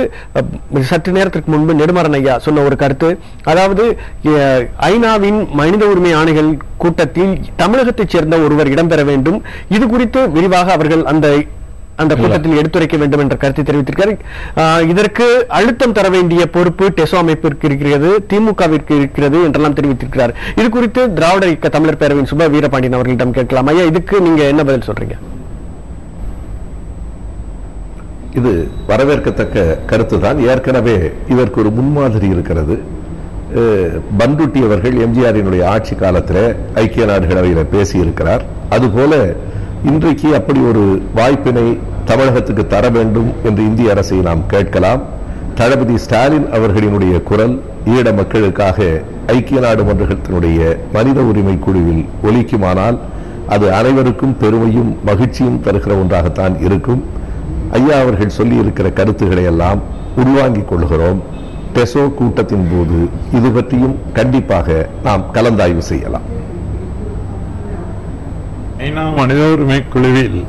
சற்று நேரத்திற்கு முன்பு நெடுமாறன் ஐயா சொன்ன ஒரு கருத்து, அதாவது ஐநாவின் மனித உரிமை ஆணைகள் கூட்டத்தில் தமிழகத்தைச் சேர்ந்த ஒருவர் இடம்பெற வேண்டும். இது குறித்து விரிவாக அவர்கள் அந்த கூட்டத்தில் எடுத்துரைக்க வேண்டும் என்ற கருத்தை தெரிவித்திருக்கிறார். இதற்கு அழுத்தம் தர வேண்டிய பொறுப்பு டெசோ அமைப்பிற்கு இருக்கிறது, திமுகவிற்கு இருக்கிறது என்றெல்லாம் தெரிவித்திருக்கிறார். இது குறித்து திராவிட இயக்க தமிழர் பேரவையின் சுப வீரபாண்டியன் அவர்களிடம் கேட்கலாம். ஐயா, இதுக்கு நீங்க என்ன பதில் சொல்றீங்க? இது வரவேற்கத்தக்க கருத்துதான். ஏற்கனவே இதற்கு ஒரு முன்மாதிரி இருக்கிறது. பந்துட்டி அவர்கள் எம்ஜிஆரினுடைய ஆட்சி காலத்தில் ஐக்கிய நாடுகள் அவையில் பேசியிருக்கிறார். அதுபோல இன்றைக்கு அப்படி ஒரு வாய்ப்பினை தமிழகத்துக்கு தர வேண்டும் என்று இந்திய அரசை நாம் கேட்கலாம். தளபதி ஸ்டாலின் அவர்களினுடைய குரல் ஈழ மக்களுக்காக ஐக்கிய நாடு மன்றத்தினுடைய மனித உரிமை குழுவில் ஒலிக்குமானால் அது அனைவருக்கும் பெருமையும் மகிழ்ச்சியும் தருகிற ஒன்றாகத்தான் இருக்கும். ஐயா அவர்கள் சொல்லி இருக்கிற கருத்துக்களை எல்லாம் உள்வாங்கிக் கொள்கிறோம். டெசோ கூட்டத்தின் போது இது பற்றியும் கண்டிப்பாக நாம் கலந்தாய்வு செய்யலாம். ஐநா மனித உரிமை குழுவில்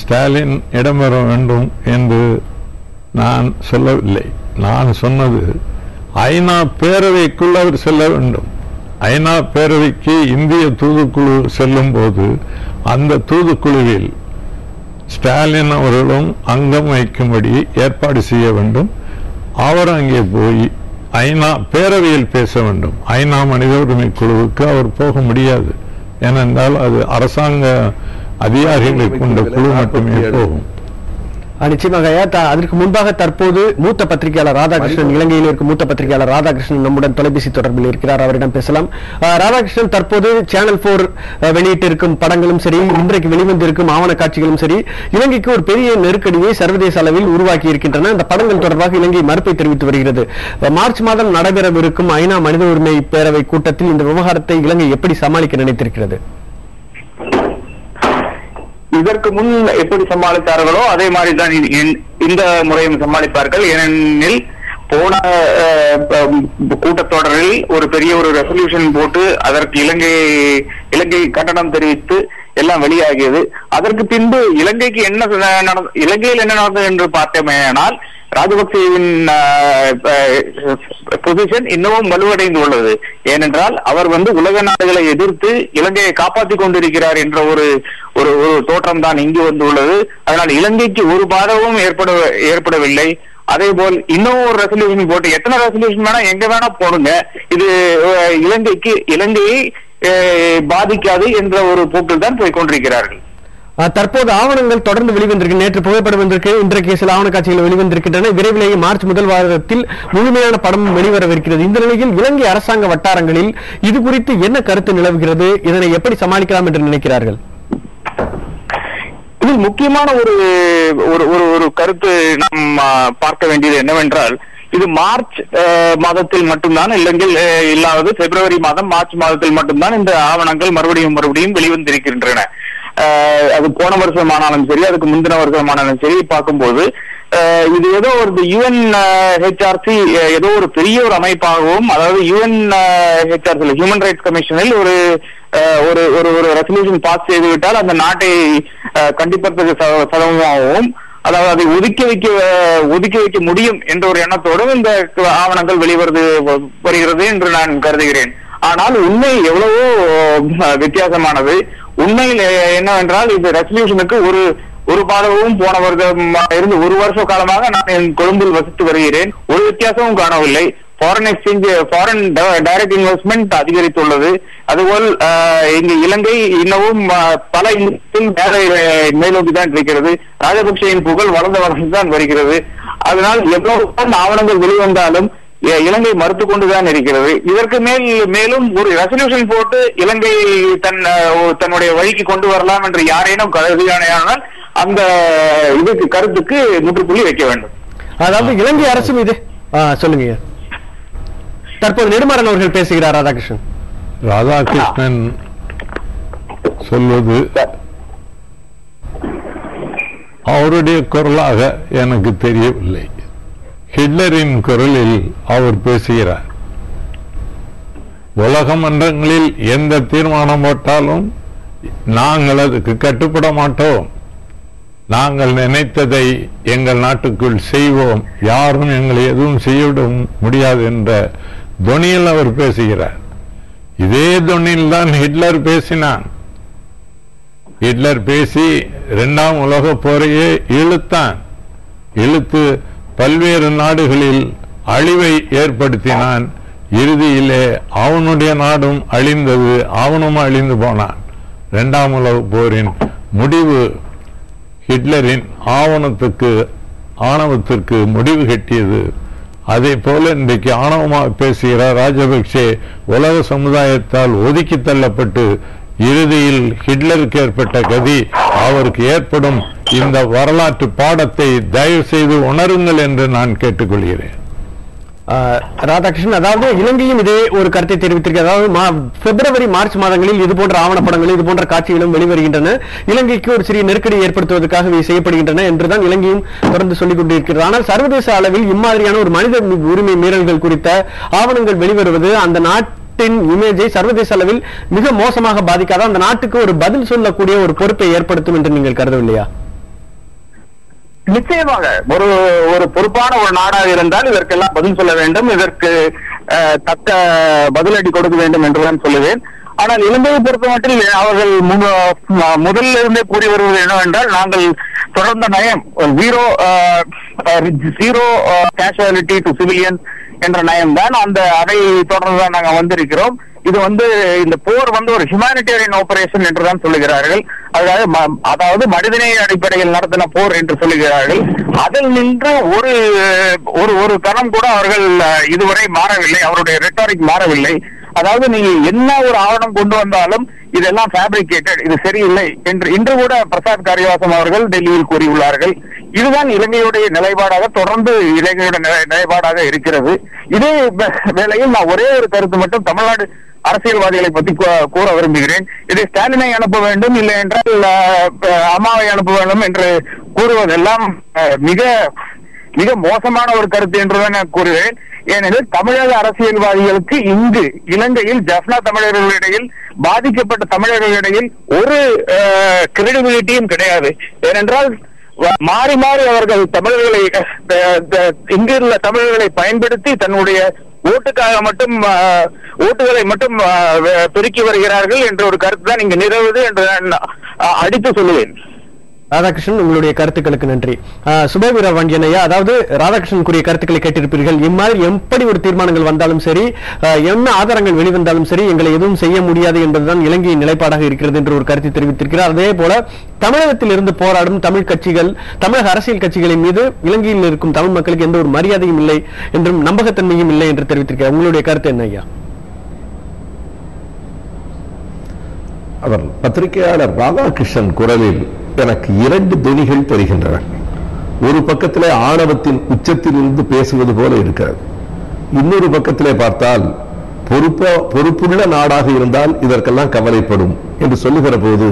ஸ்டாலின் இடம்பெற வேண்டும் என்று நான் சொல்லவில்லை. நான் சொன்னது ஐநா பேரவைக்குள் அவர் செல்ல வேண்டும். ஐநா பேரவைக்கு இந்திய தூதுக்குழு செல்லும் போது அந்த தூதுக்குழுவில் ஸ்டாலின் அவர்களும் அங்கம் வைக்கும்படி ஏற்பாடு செய்ய வேண்டும். அவர் அங்கே போய் ஐநா பேரவையில் பேச வேண்டும். ஐநா மனித உரிமை குழுவுக்கு அவர் போக முடியாது. ஏனென்றால் அது அரசாங்க அதிகாரிகளை கொண்ட குழு மட்டுமே போகும். நிச்சயமாக. அதற்கு முன்பாக தற்போது மூத்த பத்திரிகையாளர் ராதாகிருஷ்ணன், இலங்கையில் இருக்கும் மூத்த பத்திரிகையாளர் ராதாகிருஷ்ணன் நம்முடன் தொலைபேசி தொடர்பில் இருக்கிறார். அவரிடம் பேசலாம். ராதாகிருஷ்ணன், தற்போது சேனல் 4 வெளியிட்டிருக்கும் படங்களும் சரி, இன்றைக்கு வெளிவந்திருக்கும் ஆவண காட்சிகளும் சரி, இலங்கைக்கு ஒரு பெரிய நெருக்கடியை சர்வதேச அளவில் உருவாக்கி இருக்கின்றன. அந்த படங்கள் தொடர்பாக இலங்கை மறுப்பை தெரிவித்து வருகிறது. மார்ச் மாதம் நடைபெறவிருக்கும் ஐநா மனித உரிமை பேரவை கூட்டத்தில் இந்த விவகாரத்தை இலங்கை எப்படி சமாளிக்க நினைத்திருக்கிறது? இதற்கு முன் எப்படி சமாளித்தார்களோ அதே மாதிரிதான் இந்த முறையும் சமாளிப்பார்கள். ஏனெனில் போன கூட்டத்தொடரில் ஒரு பெரிய ஒரு ரெசல்யூஷன் போட்டு அதற்கு இலங்கை கண்டனம் தெரிவித்து எல்லாம் வெளியாகியது. அதற்கு பின்பு இலங்கைக்கு இலங்கையில் என்ன நடந்தது என்று பார்த்தோமேயானால் ராஜபக்சேவின் பொசிஷன் இன்னமும் வலுவடைந்து உள்ளது. ஏனென்றால் அவர் உலக நாடுகளை எதிர்த்து இலங்கையை காப்பாற்றிக் கொண்டிருக்கிறார் என்ற ஒரு ஒரு தோற்றம் தான் இங்கு வந்துள்ளது. அதனால் இலங்கைக்கு ஒரு பாதகமும் ஏற்படவில்லை. அதே போல் இன்னும் ஒரு ரெசல்யூஷன் போட்டு எத்தனை ரெசல்யூஷன் வேணா எங்க வேணா போடுங்க, இது இலங்கையை பாதிக்காது என்ற ஒரு போக்கில் தான் போய் கொண்டிருக்கிறார்கள். தற்போது ஆவணங்கள் தொடர்ந்து வெளிவந்திருக்கு. நேற்று புகைப்படம் வந்திருக்கு, இன்றைக்கு சில ஆவண காட்சிகள் வெளிவந்திருக்கின்றன. விரைவிலேயே மார்ச் முதல் வாரத்தில் முழுமையான படம் வெளிவரவிருக்கிறது. இந்த நிலையில் இலங்கை அரசாங்க வட்டாரங்களில் இது குறித்து என்ன கருத்து நிலவுகிறது? இதனை எப்படி சமாளிக்கலாம் என்று நினைக்கிறார்கள்? இதில் முக்கியமான ஒரு கருத்து நாம் பார்க்க வேண்டியது என்னவென்றால், இது மார்ச் மாதத்தில் மட்டும்தான் இலங்கையில் இல்லாத பிப்ரவரி மாதம் மார்ச் மாதத்தில் மட்டும்தான் இந்த ஆவணங்கள் மறுபடியும் வெளிவந்திருக்கின்றன. அது போன வருஷமானாலும் சரி, அதுக்கு முந்தின வருஷமானாலும் சரி பார்க்கும்போது இது ஏதோ ஒரு UNHRC ஏதோ ஒரு பெரிய ஒரு அமைப்பாகவும், அதாவது UNHRC ஹியூமன் ரைட்ஸ் கமிஷனில் ஒரு ரெசல்யூஷன் பாஸ் செய்துவிட்டால் அந்த நாட்டை கண்டிப்பதற்கு சதவீதமாகவும், அதாவது அதை ஒதுக்கி வைக்க முடியும் என்ற ஒரு எண்ணத்தோடும் இந்த ஆவணங்கள் வருகிறது என்று நான் கருதுகிறேன். ஆனால் உண்மை எவ்வளவோ வித்தியாசமானது. உண்மையில் என்னவென்றால், இந்த ரெசல்யூஷனுக்கு ஒரு பாதமும் போன வருடம் இருந்து ஒரு வருஷ காலமாக நான் என் கொழும்பில் வசித்து வருகிறேன். ஒரு வித்தியாசமும் காணவில்லை. ஃபாரின் டைரக்ட் இன்வெஸ்ட்மெண்ட் அதிகரித்துள்ளது. அதுபோல் இங்கு இலங்கை இன்னமும் பல மேலோக்கி தான் இருக்கிறது. ராஜபக்சேயின் புகழ் வளர்ந்து தான் வருகிறது. அதனால் எவ்வளவு ஆவணங்கள் வெளிவந்தாலும் இலங்கை மறுத்து கொண்டுதான் இருக்கிறது. இதற்கு மேலும் ஒரு ரெசல்யூஷன் போட்டு இலங்கை தன்னுடைய வழிக்கு கொண்டு வரலாம் என்று யாரேனும் கருதியானால் அந்த இதுக்கு கருத்துக்கு முற்றுப்புள்ளி வைக்க வேண்டும். அதாவது இலங்கை அரசு மீது சொல்லுங்க. தற்போது நெடுமாறன் அவர்கள் பேசுகிறார். ராதாகிருஷ்ணன் சொல்வது அவருடைய குரலாக எனக்கு தெரியவில்லை. ஹிட்லரின் குரலில் அவர் பேசுகிறார். உலக மன்றங்களில் எந்த தீர்மானம் போட்டாலும் நாங்கள் அதுக்கு கட்டுப்பட மாட்டோம், நாங்கள் நினைத்ததை எங்கள் நாட்டுக்குள் செய்வோம், யாரும் எங்களை எதுவும் செய்யவிட முடியாது என்ற தொனியில் அவர் பேசுகிறார். இதே தொனியில் தான் ஹிட்லர் பேசினான். ஹிட்லர் பேசி 2ஆம் உலக போரையே இழுத்து பல்வேறு நாடுகளில் அழிவை ஏற்படுத்தினான். இறுதியிலே அவனுடைய நாடும் அழிந்தது, அவனும் அழிந்து போனான். 2ஆம் உலக போரின் முடிவு ஹிட்லரின் ஆணவத்திற்கு முடிவு கட்டியது. அதே போல இன்றைக்கு ஆணவமாக பேசுகிறார் ராஜபக்சே. உலக சமுதாயத்தால் ஒதுக்கி தள்ளப்பட்டு இறுதியில் ஹிட்லருக்கு ஏற்பட்ட கதி அவருக்கு ஏற்படும். இந்த வரலாற்று பாடத்தை தயவு செய்து உணருங்கள் என்று நான் கேட்டுக்கொள்கிறேன். ராதாகிருஷ்ணன், அதாவது இலங்கையும் இதே ஒரு கருத்தை தெரிவித்திருக்கிறது. அதாவது பிப்ரவரி மார்ச் மாதங்களில் இது போன்ற ஆவணப்படங்கள், இது போன்ற காட்சிகளும் வெளிவருகின்றன. இலங்கைக்கு ஒரு சிறிய நெருக்கடி ஏற்படுத்துவதற்காக இவை செய்யப்படுகின்றன என்றுதான் இலங்கையும் தொடர்ந்து சொல்லிக் கொண்டிருக்கிறது. ஆனால் சர்வதேச அளவில் இம்மாதிரியான ஒரு மனித உரிமை மீறல்கள் குறித்த ஆவணங்கள் வெளிவருவது அந்த நாட்டின் இமேஜை சர்வதேச அளவில் மிக மோசமாக பாதிக்காத, அந்த நாட்டுக்கு ஒரு பதில் சொல்லக்கூடிய ஒரு பொறுப்பை ஏற்படுத்தும் என்று நீங்கள் கருதவில்லையா? நிச்சயமாக ஒரு பொறுப்பான ஒரு நாடாக இருந்தால் இதற்கெல்லாம் பதில் சொல்ல வேண்டும், இதற்கு தக்க பதிலடி கொடுக்க வேண்டும் என்றுதான் சொல்லுவேன். ஆனால் இலங்கையை பொறுத்தமட்டில் அவர்கள் முதலில் இருந்தே கூறி வருவது என்னவென்றால், நாங்கள் தொடர்ந்த நயம் ஜீரோ கேஷுவாலிட்டி டு சிவிலியன்ஸ் என்ற நயம் தான். அதை தொடர்ந்துதான் நாங்கள் வந்திருக்கிறோம். இது இந்த போர் ஒரு ஹியூமானிட்டேரியன் ஆபரேஷன் என்றுதான் சொல்லுகிறார்கள். அதாவது மனிதநேய அடிப்படையில் நடத்தின போர் என்று சொல்லுகிறார்கள். அதில் நின்று ஒரு கணம் கூட அவர்கள் இதுவரை மாறவில்லை, அவருடைய ரெட்டாரிக் மாறவில்லை. அதாவது நீங்க என்ன ஒரு ஆவணம் கொண்டு வந்தாலும் இதெல்லாம் ஃபேப்ரிகேட்டட், இது சரியில்லை என்று இன்று கூட பிரசாத் காரியவாசம் அவர்கள் டெல்லியில் கூறியுள்ளார்கள். இதுதான் இலங்கையுடைய நிலைப்பாடாக, தொடர்ந்து இலங்கையுடைய நிலைப்பாடாக இருக்கிறது. இதே வேளையில் நான் ஒரே ஒரு கருத்து மட்டும் தமிழ்நாடு அரசியல்வாதிகளை பற்றி கூற விரும்புகிறேன். இதை ஸ்டாலினை அனுப்ப வேண்டும், இல்லை என்றால் அம்மாவை அனுப்ப வேண்டும் என்று கூறுவதெல்லாம் மிக மிக மோசமான ஒரு கருத்து என்றுதான் நான் கூறுகிறேன். ஏனெனில் தமிழக அரசியல்வாதிகளுக்கு இங்கு இலங்கையில் ஜப்னா தமிழர்களிடையில், பாதிக்கப்பட்ட தமிழர்களிடையில் ஒரு கிரெடிபிலிட்டியும் கிடையாது. ஏனென்றால் மாறி மாறி அவர்கள் தமிழர்களை இங்குள்ள தமிழர்களை பயன்படுத்தி தன்னுடைய ஓட்டுகளை மட்டும் பெருக்கி வருகிறார்கள் என்ற ஒரு கருத்து தான் இங்கு நிலவுது என்று நான் அடித்து சொல்லுவேன். ராதாகிருஷ்ணன், உங்களுடைய கருத்துக்களுக்கு நன்றி. சுபவீர பாண்டியன் ஐயா, அதாவது ராதாகிருஷ்ணன் கூறிய கருத்துக்களை கேட்டிருப்பீர்கள். இம்மாதிரி எப்படி ஒரு தீர்மானங்கள் வந்தாலும் சரி, என்ன ஆதாரங்கள் வெளிவந்தாலும் சரி, எங்களை எதுவும் செய்ய முடியாது என்பதுதான் இலங்கையின் நிலைப்பாடாக இருக்கிறது என்று ஒரு கருத்தை தெரிவித்திருக்கிறார். அதே போல தமிழகத்தில் இருந்து போராடும் தமிழ் கட்சிகள், தமிழக அரசியல் கட்சிகளின் மீது இலங்கையில் இருக்கும் தமிழ் மக்களுக்கு எந்த ஒரு மரியாதையும் இல்லை என்றும் நம்பகத்தன்மையும் இல்லை என்று தெரிவித்திருக்கிறார். உங்களுடைய கருத்து என்ன ஐயா? அவர் பத்திரிகையாளர் ராதாகிருஷ்ணன் குரலில் எனக்கு இரண்டு துணிகள் தெரிகின்றன. ஒரு பக்கத்திலே ஆணவத்தின் உச்சத்தில் இருந்து பேசுவது போல இருக்கிறது. இன்னொரு பக்கத்திலே பார்த்தால் பொறுப்புள்ள நாடாக இருந்தால் இதற்கெல்லாம் கவலைப்படும் என்று சொல்லுகிற போது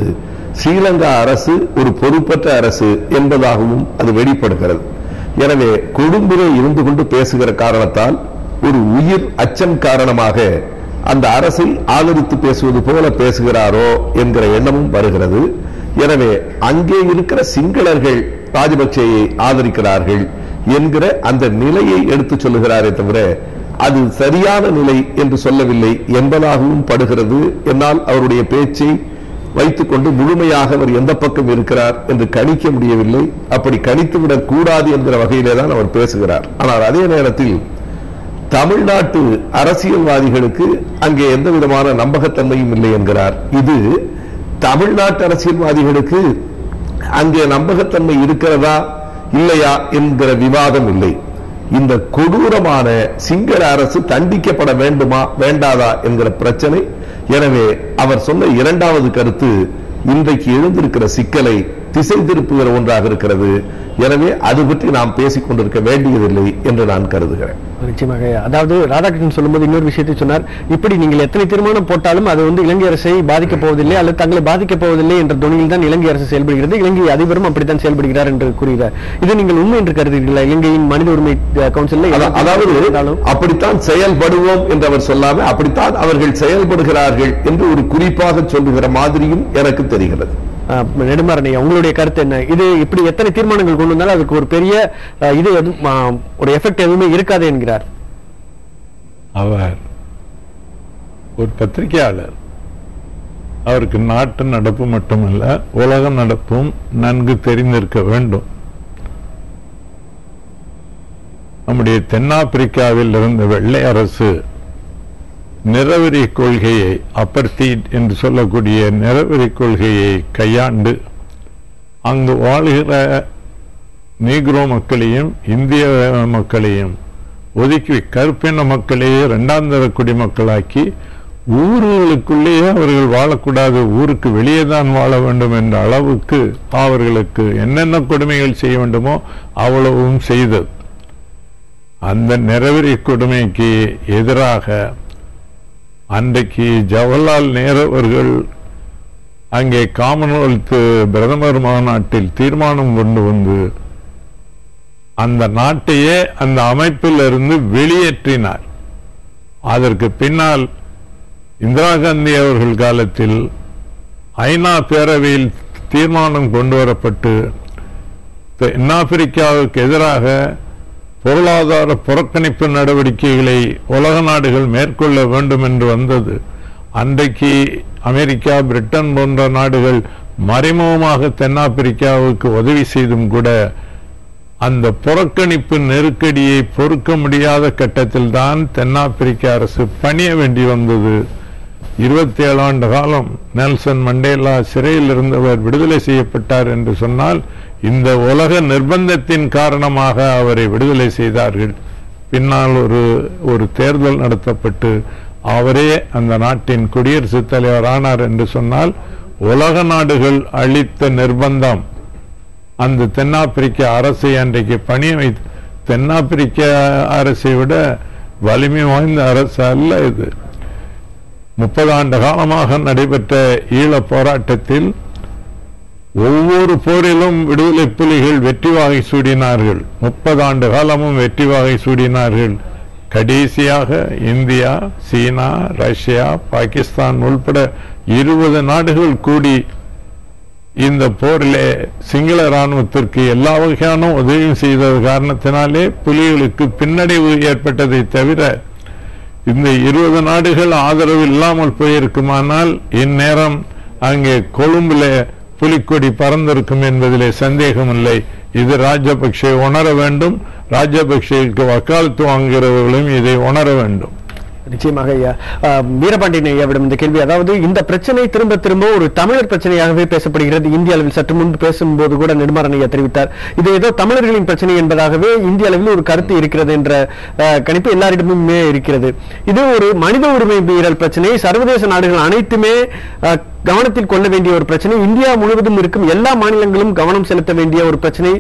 ஸ்ரீலங்கா அரசு ஒரு பொறுப்பற்ற அரசு என்பதாகவும் அது வெளிப்படுகிறது. எனவே கொழும்பிலே இருந்து கொண்டு பேசுகிற காரணத்தால் ஒரு உயிர் அச்சம் காரணமாக அந்த அரசை ஆதரித்து பேசுவது போல பேசுகிறாரோ என்கிற எண்ணமும் வருகிறது. எனவே அங்கே இருக்கிற சிங்களர்கள் ராஜபக்சேயை ஆதரிக்கிறார்கள் என்கிற அந்த நிலையை எடுத்து சொல்லுகிறாரே தவிர அது சரியான நிலை என்று சொல்லவில்லை என்பதாகவும் படுகிறது. என்னால் அவருடைய பேச்சை வைத்துக் கொண்டு முழுமையாக அவர் எந்த பக்கம் இருக்கிறார் என்று கணிக்க முடியவில்லை. அப்படி கணித்துவிடக் கூடாது என்கிற வகையிலே தான் அவர் பேசுகிறார். ஆனால் அதே நேரத்தில் தமிழ்நாட்டு அரசியல்வாதிகளுக்கு அங்கே எந்த விதமான நம்பகத்தன்மையும் இல்லை என்கிறார். இது தமிழ்நாட்டு அரசியல்வாதிகளுக்கு அங்கே நம்பகத்தன்மை இருக்கிறதா இல்லையா என்கிற விவாதம் இல்லை. இந்த கொடூரமான சிங்கள அரசு தண்டிக்கப்பட வேண்டுமா வேண்டாதா என்கிற பிரச்சனை. எனவே அவர் சொன்ன இரண்டாவது கருத்து இன்றைக்கு எழுந்திருக்கிற சிக்கலை திசை திருப்புகிற ஒன்றாக இருக்கிறது. எனவே அது பற்றி நாம் பேசிக் கொண்டிருக்க வேண்டியதில்லை என்று நான் கருதுகிறேன். நிச்சயமாக. அதாவது ராதாகிருஷ்ணன் சொல்லும்போது இன்னொரு விஷயத்தை சொன்னார். இப்படி நீங்கள் எத்தனை தீர்மானம் போட்டாலும் அது இலங்கை அரசை பாதிக்கப் போவதில்லை அல்லது தங்களை பாதிக்கப் போவதில்லை என்ற துணியில் தான் இலங்கை அரசு செயல்படுகிறது, இலங்கை அதிபரும் அப்படித்தான் செயல்படுகிறார் என்று கூறுகிறார். இது நீங்கள் உண்மை என்று கருதுகிறீர்களா? இலங்கையின் மனித உரிமை கவுன்சில் அதாவது அப்படித்தான் செயல்படுவோம் என்று அவர் சொல்லாமல் அப்படித்தான் அவர்கள் செயல்படுகிறார்கள் என்று ஒரு குறிப்பாக சொல்லுகிற மாதிரியும் எனக்கு தெரிகிறது. நெடுமாறன், உங்களுடைய கருத்து என்ன? இது இப்படி எத்தனை தீர்மானங்கள் கொண்டு வந்தாலும் அதுக்கு ஒரு பெரிய இது ஒரு எஃபெக்ட் எதுவுமே இருக்காது என்கிறார் அவர். ஒரு பத்திரிகையாளர், அவருக்கு நாட்டு நடப்பு மட்டுமல்ல உலக நடப்பும் நன்கு தெரிந்திருக்க வேண்டும். நம்முடைய தென்னாப்பிரிக்காவில் இருந்த வெள்ளை அரசு நிறவெறி கொள்கையை, அபர்த்தீட் என்று சொல்லக்கூடிய நிறவெறி கொள்கையை கையாண்டு அங்கு வாழ்கிற நீக்ரோ மக்களையும் இந்திய மக்களையும் ஒதுக்கி கருப்பின மக்களையே இரண்டாம் தர குடிமக்களாக்கி ஊர்களுக்குள்ளேயே அவர்கள் வாழக்கூடாது, ஊருக்கு வெளியே தான் வாழ வேண்டும் என்ற அளவுக்கு அவர்களுக்கு என்னென்ன கொடுமைகள் செய்ய வேண்டுமோ அவ்வளவும் செய்தது. அந்த நிறவெறி கொடுமைக்கு எதிராக அன்றைக்கு ஜவஹர்லால் நேரு அவர்கள் அங்கே காமன்வெல்த் பிரதமர் மாநாட்டில் தீர்மானம் கொண்டு வந்து அந்த நாட்டையே அந்த அமைப்பில் இருந்து வெளியேற்றினார். அதற்கு பின்னால் இந்திரா காந்தி அவர்கள் காலத்தில் ஐநா பேரவையில் தீர்மானம் கொண்டு வரப்பட்டு தென்னாப்பிரிக்காவுக்கு எதிராக பொருளாதார புறக்கணிப்பு நடவடிக்கைகளை உலக நாடுகள் மேற்கொள்ள வேண்டும் என்று வந்தது. அன்றைக்கு அமெரிக்கா, பிரிட்டன் போன்ற நாடுகள் மறைமுகமாக தென்னாப்பிரிக்காவுக்கு உதவி செய்தும் கூட அந்த புறக்கணிப்பு நெருக்கடியை பொறுக்க முடியாத கட்டத்தில் தான் தென்னாப்பிரிக்க அரசு பணிய வேண்டி வந்தது. 27 ஆண்டு காலம் நெல்சன் மண்டேலா சிறையில் இருந்தவர் விடுதலை செய்யப்பட்டார் என்று சொன்னால் இந்த உலக நிர்பந்தத்தின் காரணமாக அவரை விடுதலை செய்தார்கள். பின்னால் ஒரு தேர்தல் நடத்தப்பட்டு அவரே அந்த நாட்டின் குடியரசுத் தலைவர் ஆனார் என்று சொன்னால் உலக நாடுகள் அளித்த நிர்பந்தம் அந்த தென்னாப்பிரிக்க அரசை அன்றைக்கு பணிய வைத்து, தென்னாப்பிரிக்க அரசை விட வலிமை வாய்ந்த அரசு அல்ல இது. 30 ஆண்டு காலமாக நடைபெற்ற ஈழ போராட்டத்தில் ஒவ்வொரு போரிலும் விடுதலை புலிகள் வெற்றி வாகை சூடினார்கள். 30 ஆண்டு காலமும் வெற்றி வாகை சூடினார்கள். கடைசியாக இந்தியா, சீனா, ரஷ்யா, பாகிஸ்தான் உள்பட 20 நாடுகள் கூடி இந்த போரிலே சிங்கள இராணுவத்திற்கு எல்லா வகையான உதவியும் செய்த காரணத்தினாலே புலிகளுக்கு பின்னடைவு ஏற்பட்டதை தவிர இந்த 20 நாடுகள் ஆதரவு இல்லாமல் போயிருக்குமானால் இந்நேரம் அங்கே கொழும்பிலே புலிக்கொடி பறந்திருக்கும் என்பதிலே சந்தேகமில்லை. இது ராஜபக்சே உணர வேண்டும். ராஜபக்சேக்கு வக்காலத்து வாங்குகிறவர்களும் இதை உணர வேண்டும். நிச்சயமாக ஐயா. வீரபாண்டியன் ஐயாவிடம் இந்த கேள்வி, அதாவது இந்த பிரச்சனை திரும்ப திரும்ப ஒரு தமிழர் பிரச்சனையாகவே பேசப்படுகிறது. இந்திய அளவில் சற்று முன்பு பேசும்போது கூட நெடுமாறன் ஐயா தெரிவித்தார், இது ஏதோ தமிழர்களின் பிரச்சனை என்பதாகவே இந்திய அளவில் ஒரு கருத்து இருக்கிறது என்ற கணிப்பு எல்லாரிடமுமே இருக்கிறது. இது ஒரு மனித உரிமை மீறல் பிரச்சனை, சர்வதேச நாடுகள் அனைத்துமே கவனத்தில் கொள்ள வேண்டிய ஒரு பிரச்சனை, இந்தியா முழுவதும் இருக்கும் எல்லா மாநிலங்களும் கவனம் செலுத்த வேண்டிய ஒரு பிரச்சனை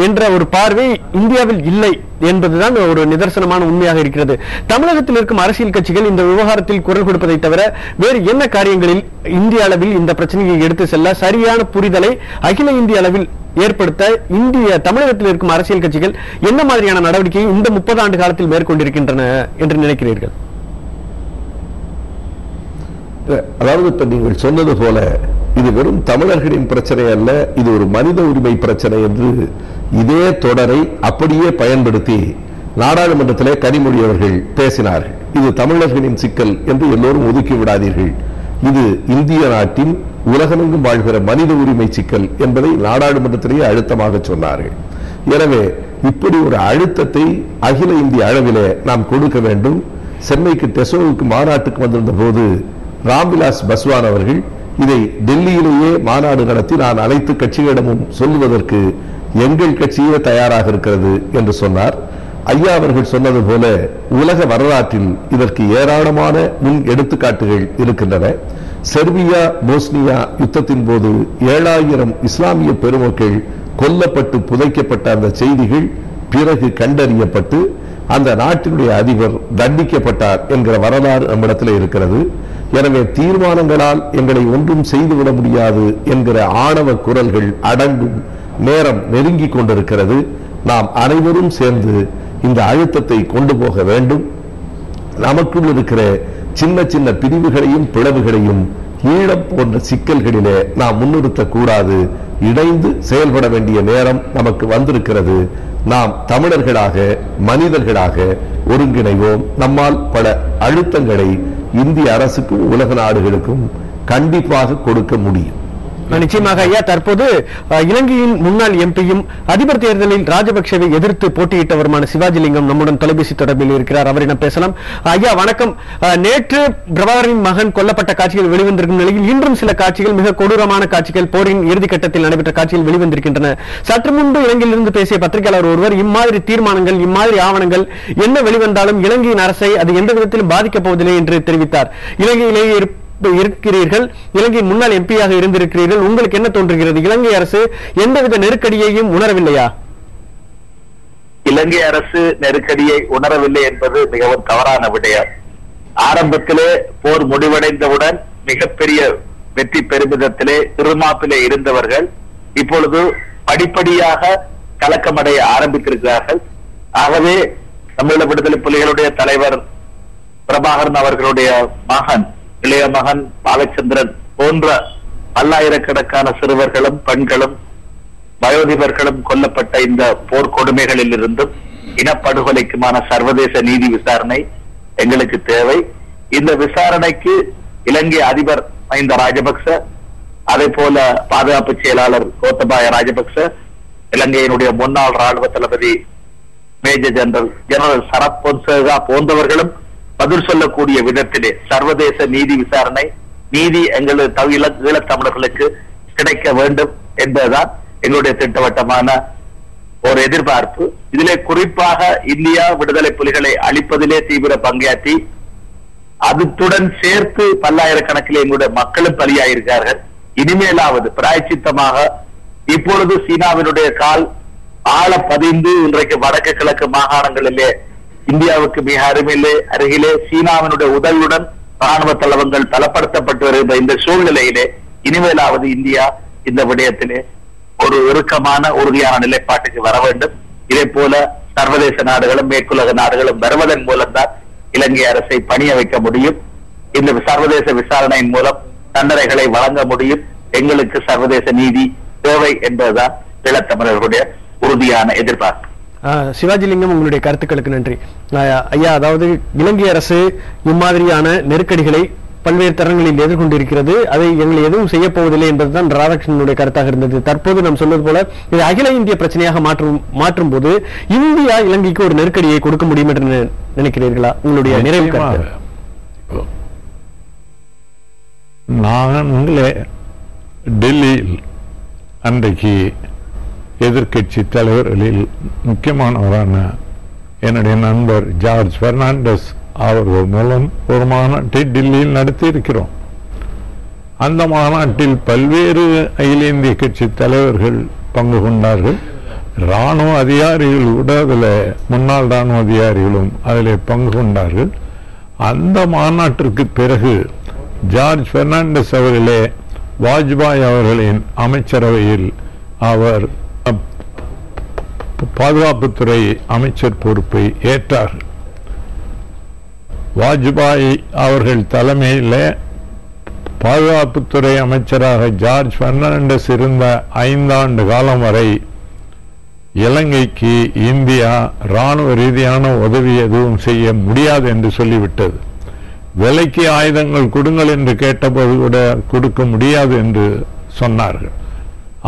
என்ற ஒரு பார்வை இந்தியாவில் இல்லை என்பதுதான் ஒரு நிதர்சனமான உண்மையாக இருக்கிறது. தமிழகத்தில் இருக்கும் அரசியல் கட்சிகள் இந்த விவகாரத்தில் குரல் கொடுப்பதை தவிர வேறு என்ன காரியங்களில் இந்திய அளவில் இந்த பிரச்சனையை எடுத்து செல்ல சரியான புரிதலை அகில இந்திய அளவில் ஏற்படுத்த தமிழகத்தில் இருக்கும் அரசியல் கட்சிகள் என்ன மாதிரியான நடவடிக்கையை இந்த 30 ஆண்டு காலத்தில் மேற்கொண்டிருக்கின்றன என்று நினைக்கிறீர்கள்? அதாவது இப்ப நீங்கள் சொன்னது போல இது வெறும் தமிழர்களின் பிரச்சனை அல்ல, இது ஒரு மனித உரிமை பிரச்சனை என்று இதே தொடரை அப்படியே பயன்படுத்தி நாடாளுமன்றத்திலே கனிமொழி அவர்கள் பேசினார்கள். இது தமிழர்களின் சிக்கல் என்று எல்லோரும் ஒதுக்கி விடாதீர்கள், இது இந்திய நாட்டின் உலகமெங்கும் வாழ்கிற மனித உரிமை சிக்கல் என்பதை நாடாளுமன்றத்திலேயே அழுத்தமாக சொன்னார்கள். எனவே இப்படி ஒரு அழுத்தத்தை அகில இந்திய அளவிலே நாம் கொடுக்க வேண்டும். சென்னைக்கு டெசோவுக்கு மாநாட்டுக்கு வந்திருந்த போது ராம்விலாஸ் பாஸ்வான் அவர்கள் இதை டெல்லியிலேயே மாநாடு நடத்தி நான் அனைத்து கட்சிகளிடமும் சொல்லுவதற்கு எங்கள் கட்சியே தயாராக இருக்கிறது என்று சொன்னார். ஐயா அவர்கள் சொன்னது போல உலக வரலாற்றில் இதற்கு ஏராளமான முன் எடுத்துக்காட்டுகள் இருக்கின்றன. செர்பியா போஸ்னியா யுத்தத்தின் போது 7000 இஸ்லாமிய பெருமக்கள் கொல்லப்பட்டு புதைக்கப்பட்ட அந்த செய்திகள் பிறகு கண்டறியப்பட்டு அந்த நாட்டினுடைய அதிபர் தண்டிக்கப்பட்டார் என்கிற வரலாறு நம்மிடத்தில் இருக்கிறது. எனவே தீர்மானங்களால் எங்களை ஒன்றும் செய்துவிட முடியாது என்கிற ஆணவ குரல்கள் அடங்கும் நேரம் நெருங்கிக் கொண்டிருக்கிறது. நாம் அனைவரும் சேர்ந்து இந்த அழுத்தத்தை கொண்டு போக வேண்டும். நமக்குள் இருக்கிற சின்ன சின்ன பிரிவுகளையும் பிளவுகளையும் ஈழம் போன்ற சிக்கல்களிலே நாம் முன்னிறுத்தக்கூடாது. இணைந்து செயல்பட வேண்டிய நேரம் நமக்கு வந்திருக்கிறது. நாம் தமிழர்களாக மனிதர்களாக ஒருங்கிணைவோம். நம்மால் பல அழுத்தங்களை இந்திய அரசுக்கும் உலக நாடுகளுக்கும் கண்டிப்பாக கொடுக்க முடியும். நிச்சயமாக ஐயா. தற்போது இலங்கையின் முன்னாள் எம்பியும் அதிபர் தேர்தலில் ராஜபக்சேவை எதிர்த்து போட்டியிட்டவருமான சிவாஜிலிங்கம் நம்முடன் தொலைபேசி தொடர்பில் இருக்கிறார். அவரிடம் பேசலாம். ஐயா வணக்கம். நேற்று பிரபாகரனின் மகன் கொல்லப்பட்ட காட்சிகள் வெளிவந்திருக்கும் நிலையில் இன்றும் சில காட்சிகள், மிக கொடூரமான காட்சிகள், போரின் இறுதிக்கட்டத்தில் நடைபெற்ற காட்சிகள் வெளிவந்திருக்கின்றன. சற்று முன்பு இலங்கையிலிருந்து பேசிய பத்திரிகையாளர் ஒருவர் இம்மாதிரி தீர்மானங்கள், இம்மாதிரி ஆவணங்கள் என்ன வெளிவந்தாலும் இலங்கையின் அரசை அது எந்த விதத்திலும் பாதிக்கப் போவதில்லை என்று தெரிவித்தார். இலங்கையிலேயே இருக்கிறீர்கள், இலங்கையின் முன்னாள் எம்பியாக இருந்திருக்கிறீர்கள், உங்களுக்கு என்ன தோன்றுகிறது? இலங்கை அரசு எந்தவித நெருக்கடியையும் உணரவில்லையா? இலங்கை அரசு நெருக்கடியை உணரவில்லை என்பது மிகவும் தவறான விடயம். ஆரம்பத்திலே போர் முடிவடைந்தவுடன் மிகப்பெரிய வெற்றி பெருமிதத்திலே திருமாப்பிலே இருந்தவர்கள் இப்பொழுது படிப்படியாக கலக்கமடைய ஆரம்பித்திருக்கிறார்கள். ஆகவே தமிழீழ விடுதலை புலிகளுடைய தலைவர் பிரபாகரன் அவர்களுடைய மகன், இளைய மகன் பாலச்சந்திரன் போன்ற பல்லாயிரக்கணக்கான சிறுவர்களும் பெண்களும் வயோதிபர்களும் கொல்லப்பட்ட இந்த போர் கொடுமைகளில் இருந்தும் இனப்படுகொலைக்குமான சர்வதேச நீதி விசாரணை எங்களுக்கு தேவை. இந்த விசாரணைக்கு இலங்கை அதிபர் மஹிந்த ராஜபக்ச, அதே போல பாதுகாப்பு செயலாளர் கோத்தபாய ராஜபக்ச, இலங்கையினுடைய முன்னாள் ராணுவ தளபதி மேஜர் ஜெனரல் சரத் பொன்சேகா போன்றவர்களும் பதில் சொல்லக்கூடிய விதத்திலே சர்வதேச நீதி விசாரணை, நீதி எங்களது ஈழத்தமிழர்களுக்கு கிடைக்க வேண்டும் என்பதுதான் எங்களுடைய திட்டவட்டமான ஒரு எதிர்பார்ப்பு. இதிலே குறிப்பாக இந்தியா விடுதலை புலிகளை அழிப்பதிலே தீவிர பங்காற்றி அதுடன் சேர்த்து பல்லாயிரக்கணக்கில் எங்களுடைய மக்களும் பலியாயிருக்கிறார்கள். இனிமேலாவது பிராயச்சித்தமாக இப்பொழுது சீனாவினுடைய கால் ஆழ பதிந்து இன்றைக்கு வடக்கு கிழக்கு மாகாணங்களிலே இந்தியாவுக்கு மிக அருகிலே சீனாவினுடைய உதவியுடன் ராணுவ தளவங்கள் பலப்படுத்தப்பட்டு வருகின்ற இந்த சூழ்நிலையிலே இனிமேலாவது இந்தியா இந்த விடயத்திலே ஒரு இறுக்கமான உறுதியான நிலைப்பாட்டுக்கு வர வேண்டும். இதே போல சர்வதேச நாடுகளும் மேற்குலக நாடுகளும் வருவதன் மூலம்தான் இலங்கை அரசை பணிய வைக்க முடியும். இந்த சர்வதேச விசாரணையின் மூலம் தண்டனைகளை வழங்க முடியும். எங்களுக்கு சர்வதேச நீதி தேவை என்பதுதான் ஈழத்தமிழர்களுடைய உறுதியான எதிர்பார்ப்பு. சிவாஜிலிங்கம், உங்களுடைய கருத்துக்களுக்கு நன்றி. ஐயா, அதாவது இலங்கை அரசு இம்மாதிரியான நெருக்கடிகளை பல்வேறு தரங்களில் எதிர்கொண்டிருக்கிறது. அதை எங்களை எதுவும் செய்ய போவதில்லை என்பதுதான் ராதாகிருஷ்ணனுடைய கருத்தாக இருந்தது. தற்போது நாம் சொல்வது போல இது அகில இந்திய பிரச்சனையாக மாற்றும் போது இந்தியா இலங்கைக்கு ஒரு நெருக்கடியை கொடுக்க முடியும் என்று நினைக்கிறீர்களா? உங்களுடைய நிறைவு கருத்து. நாங்களே டெல்லியில் அன்றைக்கு எதிர்கட்சி தலைவர்களில் முக்கியமானவரான என்னுடைய நண்பர் ஜார்ஜ் பெர்னாண்டஸ் அவர்கள் மூலம் ஒரு மாநாட்டை டெல்லியில் நடத்தி இருக்கிறோம். அந்த மாநாட்டில் பல்வேறு அகில இந்திய கட்சி தலைவர்கள் பங்கு கொண்டார்கள். ராணுவ அதிகாரிகள் கூட அதில் முன்னாள் ராணுவ அதிகாரிகளும் அதில் பங்கு கொண்டார்கள். அந்த மாநாட்டிற்கு பிறகு ஜார்ஜ் பெர்னாண்டஸ் அவர்களே வாஜ்பாய் அவர்களின் அமைச்சரவையில் அவர் பாதுகாப்புத்துறை அமைச்சர் பொறுப்பை ஏற்றார்கள். வாஜ்பாய் அவர்கள் தலைமையில் பாதுகாப்புத்துறை அமைச்சராக ஜார்ஜ் பெர்னாண்டஸ் இருந்த 5 ஆண்டு காலம் வரை இலங்கைக்கு இந்தியா ராணுவ ரீதியான உதவி எதுவும் செய்ய முடியாது என்று சொல்லிவிட்டது. விலைக்கு ஆயுதங்கள் கொடுங்கள் என்று கேட்டபோது கூட கொடுக்க முடியாது என்று சொன்னார்கள்.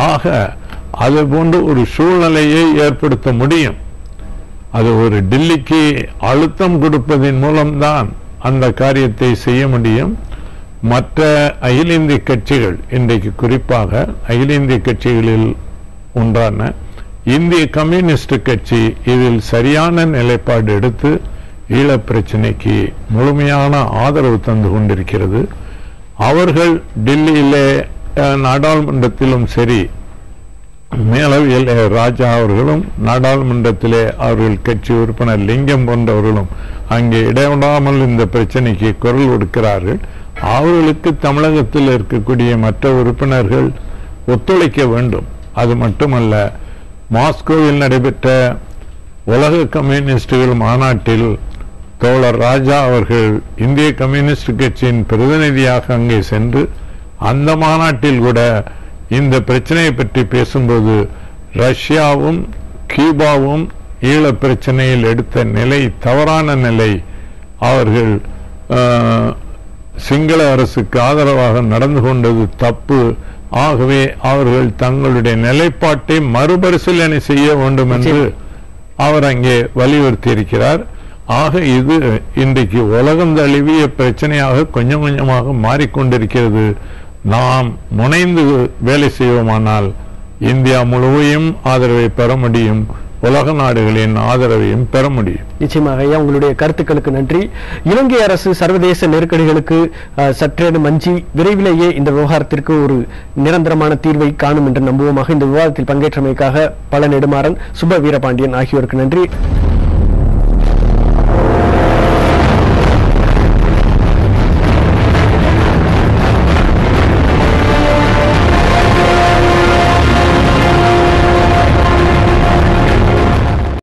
ஆக அது போன்ற ஒரு சூழ்நிலையை ஏற்படுத்த முடியும். அது ஒரு டெல்லிக்கு அழுத்தம் கொடுப்பதன் மூலம்தான் அந்த காரியத்தை செய்ய முடியும். மற்ற அகில இந்திய கட்சிகள், இன்றைக்கு குறிப்பாக அகில இந்திய கட்சிகளில் ஒன்றான இந்திய கம்யூனிஸ்ட் கட்சி இதில் சரியான நிலைப்பாடு எடுத்து ஈழப் பிரச்சனைக்கு முழுமையான ஆதரவு தந்து கொண்டிருக்கிறது. அவர்கள் டெல்லியிலே நாடாளுமன்றத்திலும் சரி, மேலவையில் ராஜா அவர்களும் நாடாளுமன்றத்திலே அவர்கள் கட்சி உறுப்பினர் லிங்கம் போன்றவர்களும் அங்கே இடைவிடாமல் இந்த பிரச்சனைக்கு குரல் கொடுக்கிறார்கள். அவர்களுக்கு தமிழகத்தில் இருக்கக்கூடிய மற்ற உறுப்பினர்கள் ஒத்துழைக்க வேண்டும். அது மட்டுமல்ல, மாஸ்கோவில் நடைபெற்ற உலக கம்யூனிஸ்டுகள் மாநாட்டில் தோழர் ராஜா அவர்கள் இந்திய கம்யூனிஸ்ட் கட்சியின் பிரதிநிதியாக அங்கே சென்று அந்த மாநாட்டில் கூட இந்த பிரச்சனையை பற்றி பேசும்போது ரஷ்யாவும் கியூபாவும் ஈழ பிரச்சனையில் எடுத்த நிலை தவறான நிலை, அவர்கள் சிங்கள அரசுக்கு ஆதரவாக நடந்து கொண்டது தப்பு, ஆகவே அவர்கள் தங்களுடைய நிலைப்பாட்டை மறுபரிசீலனை செய்ய வேண்டும் என்று அவர் அங்கே வலியுறுத்தி இருக்கிறார். ஆக இது இன்றைக்கு உலகம் தழுவிய பிரச்சனையாக கொஞ்சம் கொஞ்சமாக மாறிக்கொண்டிருக்கிறது. நாம் முனைந்து வேலை செய்வோமானால் இந்தியா முழுவதும் ஆதரவை பெற முடியும், உலக நாடுகளின் ஆதரவையும் பெற முடியும். நிச்சயமாக ஐயா, உங்களுடைய கருத்துக்களுக்கு நன்றி. இலங்கை அரசு சர்வதேச நெருக்கடிகளுக்கு சற்றேனும் அஞ்சி விரைவிலேயே இந்த விவகாரத்திற்கு ஒரு நிரந்தரமான தீர்வை காணும் என்று நம்புவோமாக. இந்த விவாதத்தில் பங்கேற்றமைக்காக பல நெடுமாறன், சுப வீரபாண்டியன் ஆகியோருக்கு நன்றி.